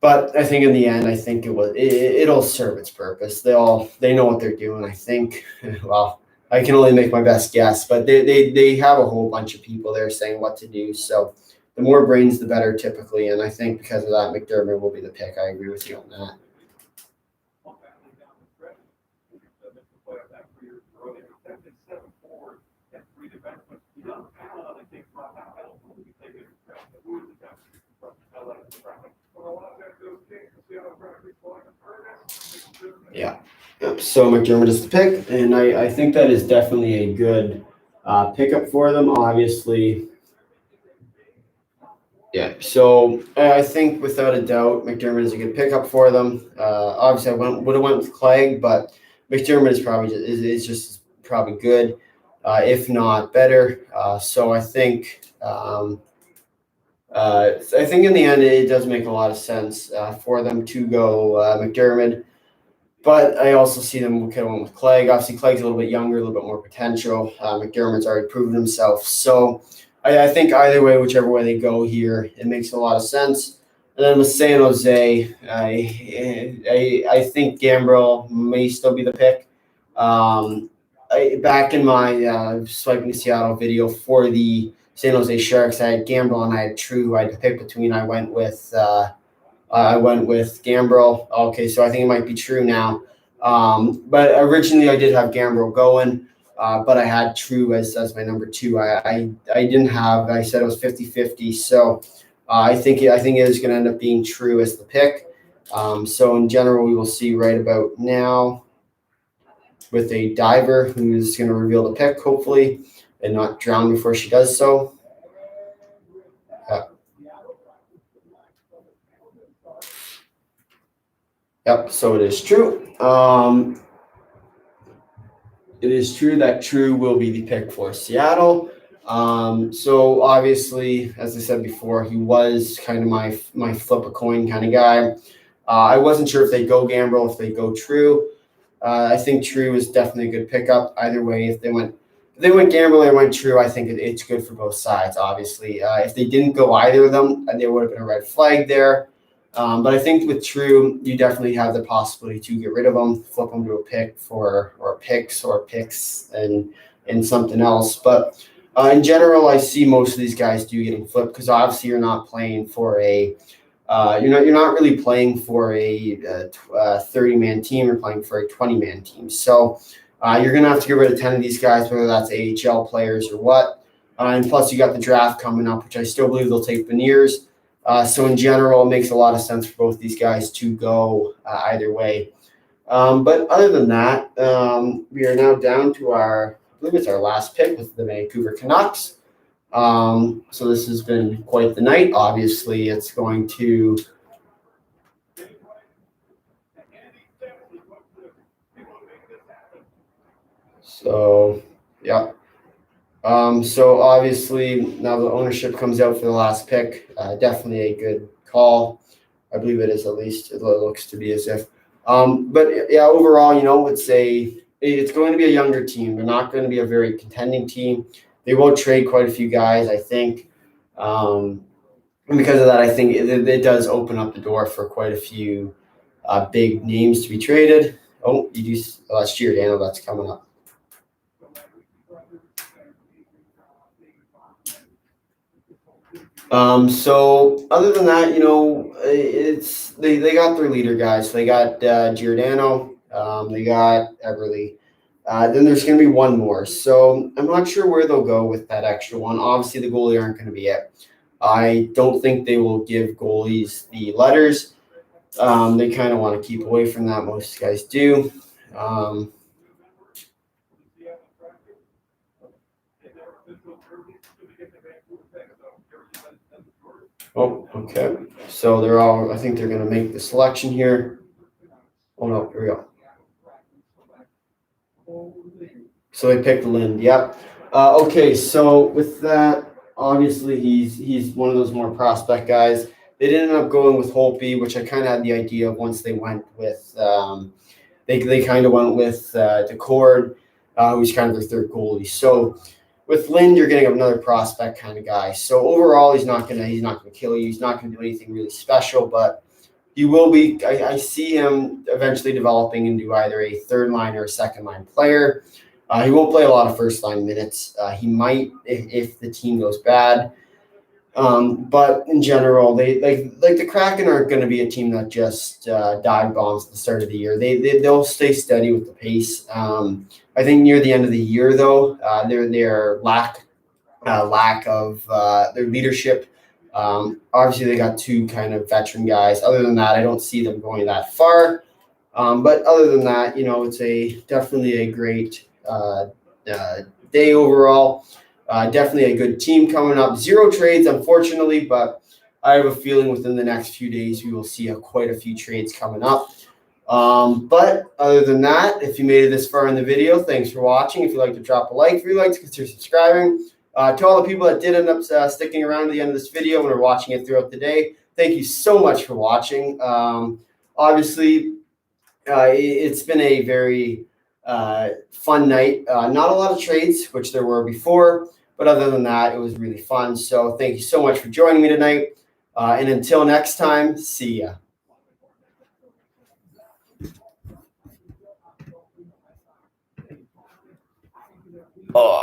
but I think in the end, I think it'll serve its purpose. They know what they're doing. I think. Well, I can only make my best guess, but they have a whole bunch of people there saying what to do. So the more brains, the better, typically. And I think because of that, McDermott will be the pick. I agree with you on that. Yeah. So McDermott is the pick, and I think that is definitely a good pickup for them, obviously. Yeah, so I think without a doubt, McDermott is a good pickup for them. Obviously, I would have went with Clegg, but McDermott is just probably good, if not better. So I think in the end, it does make a lot of sense for them to go McDermott. But I also see them kind of went with Clegg. Obviously, Clegg's a little bit younger, a little bit more potential. McDermott's already proven himself. So I think either way, whichever way they go here, it makes a lot of sense. And then with San Jose, I think Gambrell may still be the pick. Back in my Swiping to Seattle video for the San Jose Sharks, I had Gambrell and I had True, who I had to pick between. I went with Gambrell. Okay, so I think it might be True now. But originally I did have Gambrell going. but I had True as my number 2. I didn't have. I said it was 50-50. So I think it is going to end up being True as the pick. So in general, we will see right about now with a diver who's going to reveal the pick, hopefully, and not drown before she does so. Yep, so it is True. It is true that True will be the pick for Seattle. So obviously, as I said before, he was kind of my flip a coin kind of guy. I wasn't sure if they go gamble, if they go True. I think True is definitely a good pickup. Either way, if they went gamble or went True, I think it's good for both sides. Obviously, if they didn't go either of them, there would have been a red flag there. But I think with True, you definitely have the possibility to get rid of them, flip them to a pick or picks and something else. But in general, I see most of these guys do getting flipped because obviously you're not playing for a you're not really playing for a 30-man team. You're playing for a 20-man team. So you're going to have to get rid of 10 of these guys, whether that's AHL players or what. And plus, you got the draft coming up, which I still believe they'll take Beniers. So in general, it makes a lot of sense for both these guys to go either way. But other than that, we are now down to I believe it's our last pick with the Vancouver Canucks. So this has been quite the night. Obviously, it's going to yeah. So obviously now the ownership comes out for the last pick. Definitely a good call. I believe it is, at least it looks to be as if. But yeah, overall, it's going to be a younger team. They're not going to be a very contending team. They will trade quite a few guys, I think. And because of that, I think it does open up the door for quite a few big names to be traded. That's Giordano that's coming up. So other than that, it's they got their leader guys. They got Giordano. They got Everly. Then there's going to be one more. So I'm not sure where they'll go with that extra one. Obviously, the goalie aren't going to be it. I don't think they will give goalies the letters. They kind of want to keep away from that. Most guys do. Oh, okay. So I think they're going to make the selection here. Oh, no, here we go. So they picked Lind. Yep. Okay, so with that, obviously he's one of those more prospect guys. They didn't end up going with Holtby, which I kind of had the idea of once they went with they kind of went with Decord, who's kind of their third goalie. So with Lind, you're getting another prospect kind of guy. So overall, he's not gonna kill you. He's not gonna do anything really special, but he will be. I see him eventually developing into either a third line or a second line player. He won't play a lot of first line minutes. He might if the team goes bad. But in general, they like the Kraken aren't going to be a team that just dive bombs at the start of the year. They'll stay steady with the pace. I think near the end of the year, though, their lack of their leadership. Obviously, they got two kind of veteran guys. Other than that, I don't see them going that far. But other than that, it's definitely a great day overall. Definitely a good team coming up. 0 trades, unfortunately, but I have a feeling within the next few days we will see quite a few trades coming up. But other than that, if you made it this far in the video, thanks for watching. If you'd like to drop a like, if you'd like to consider subscribing. To all the people that did end up sticking around to the end of this video and are watching it throughout the day, thank you so much for watching. Obviously, it's been a very fun night. Not a lot of trades, which there were before, but other than that, it was really fun. So thank you so much for joining me tonight. And until next time, see ya.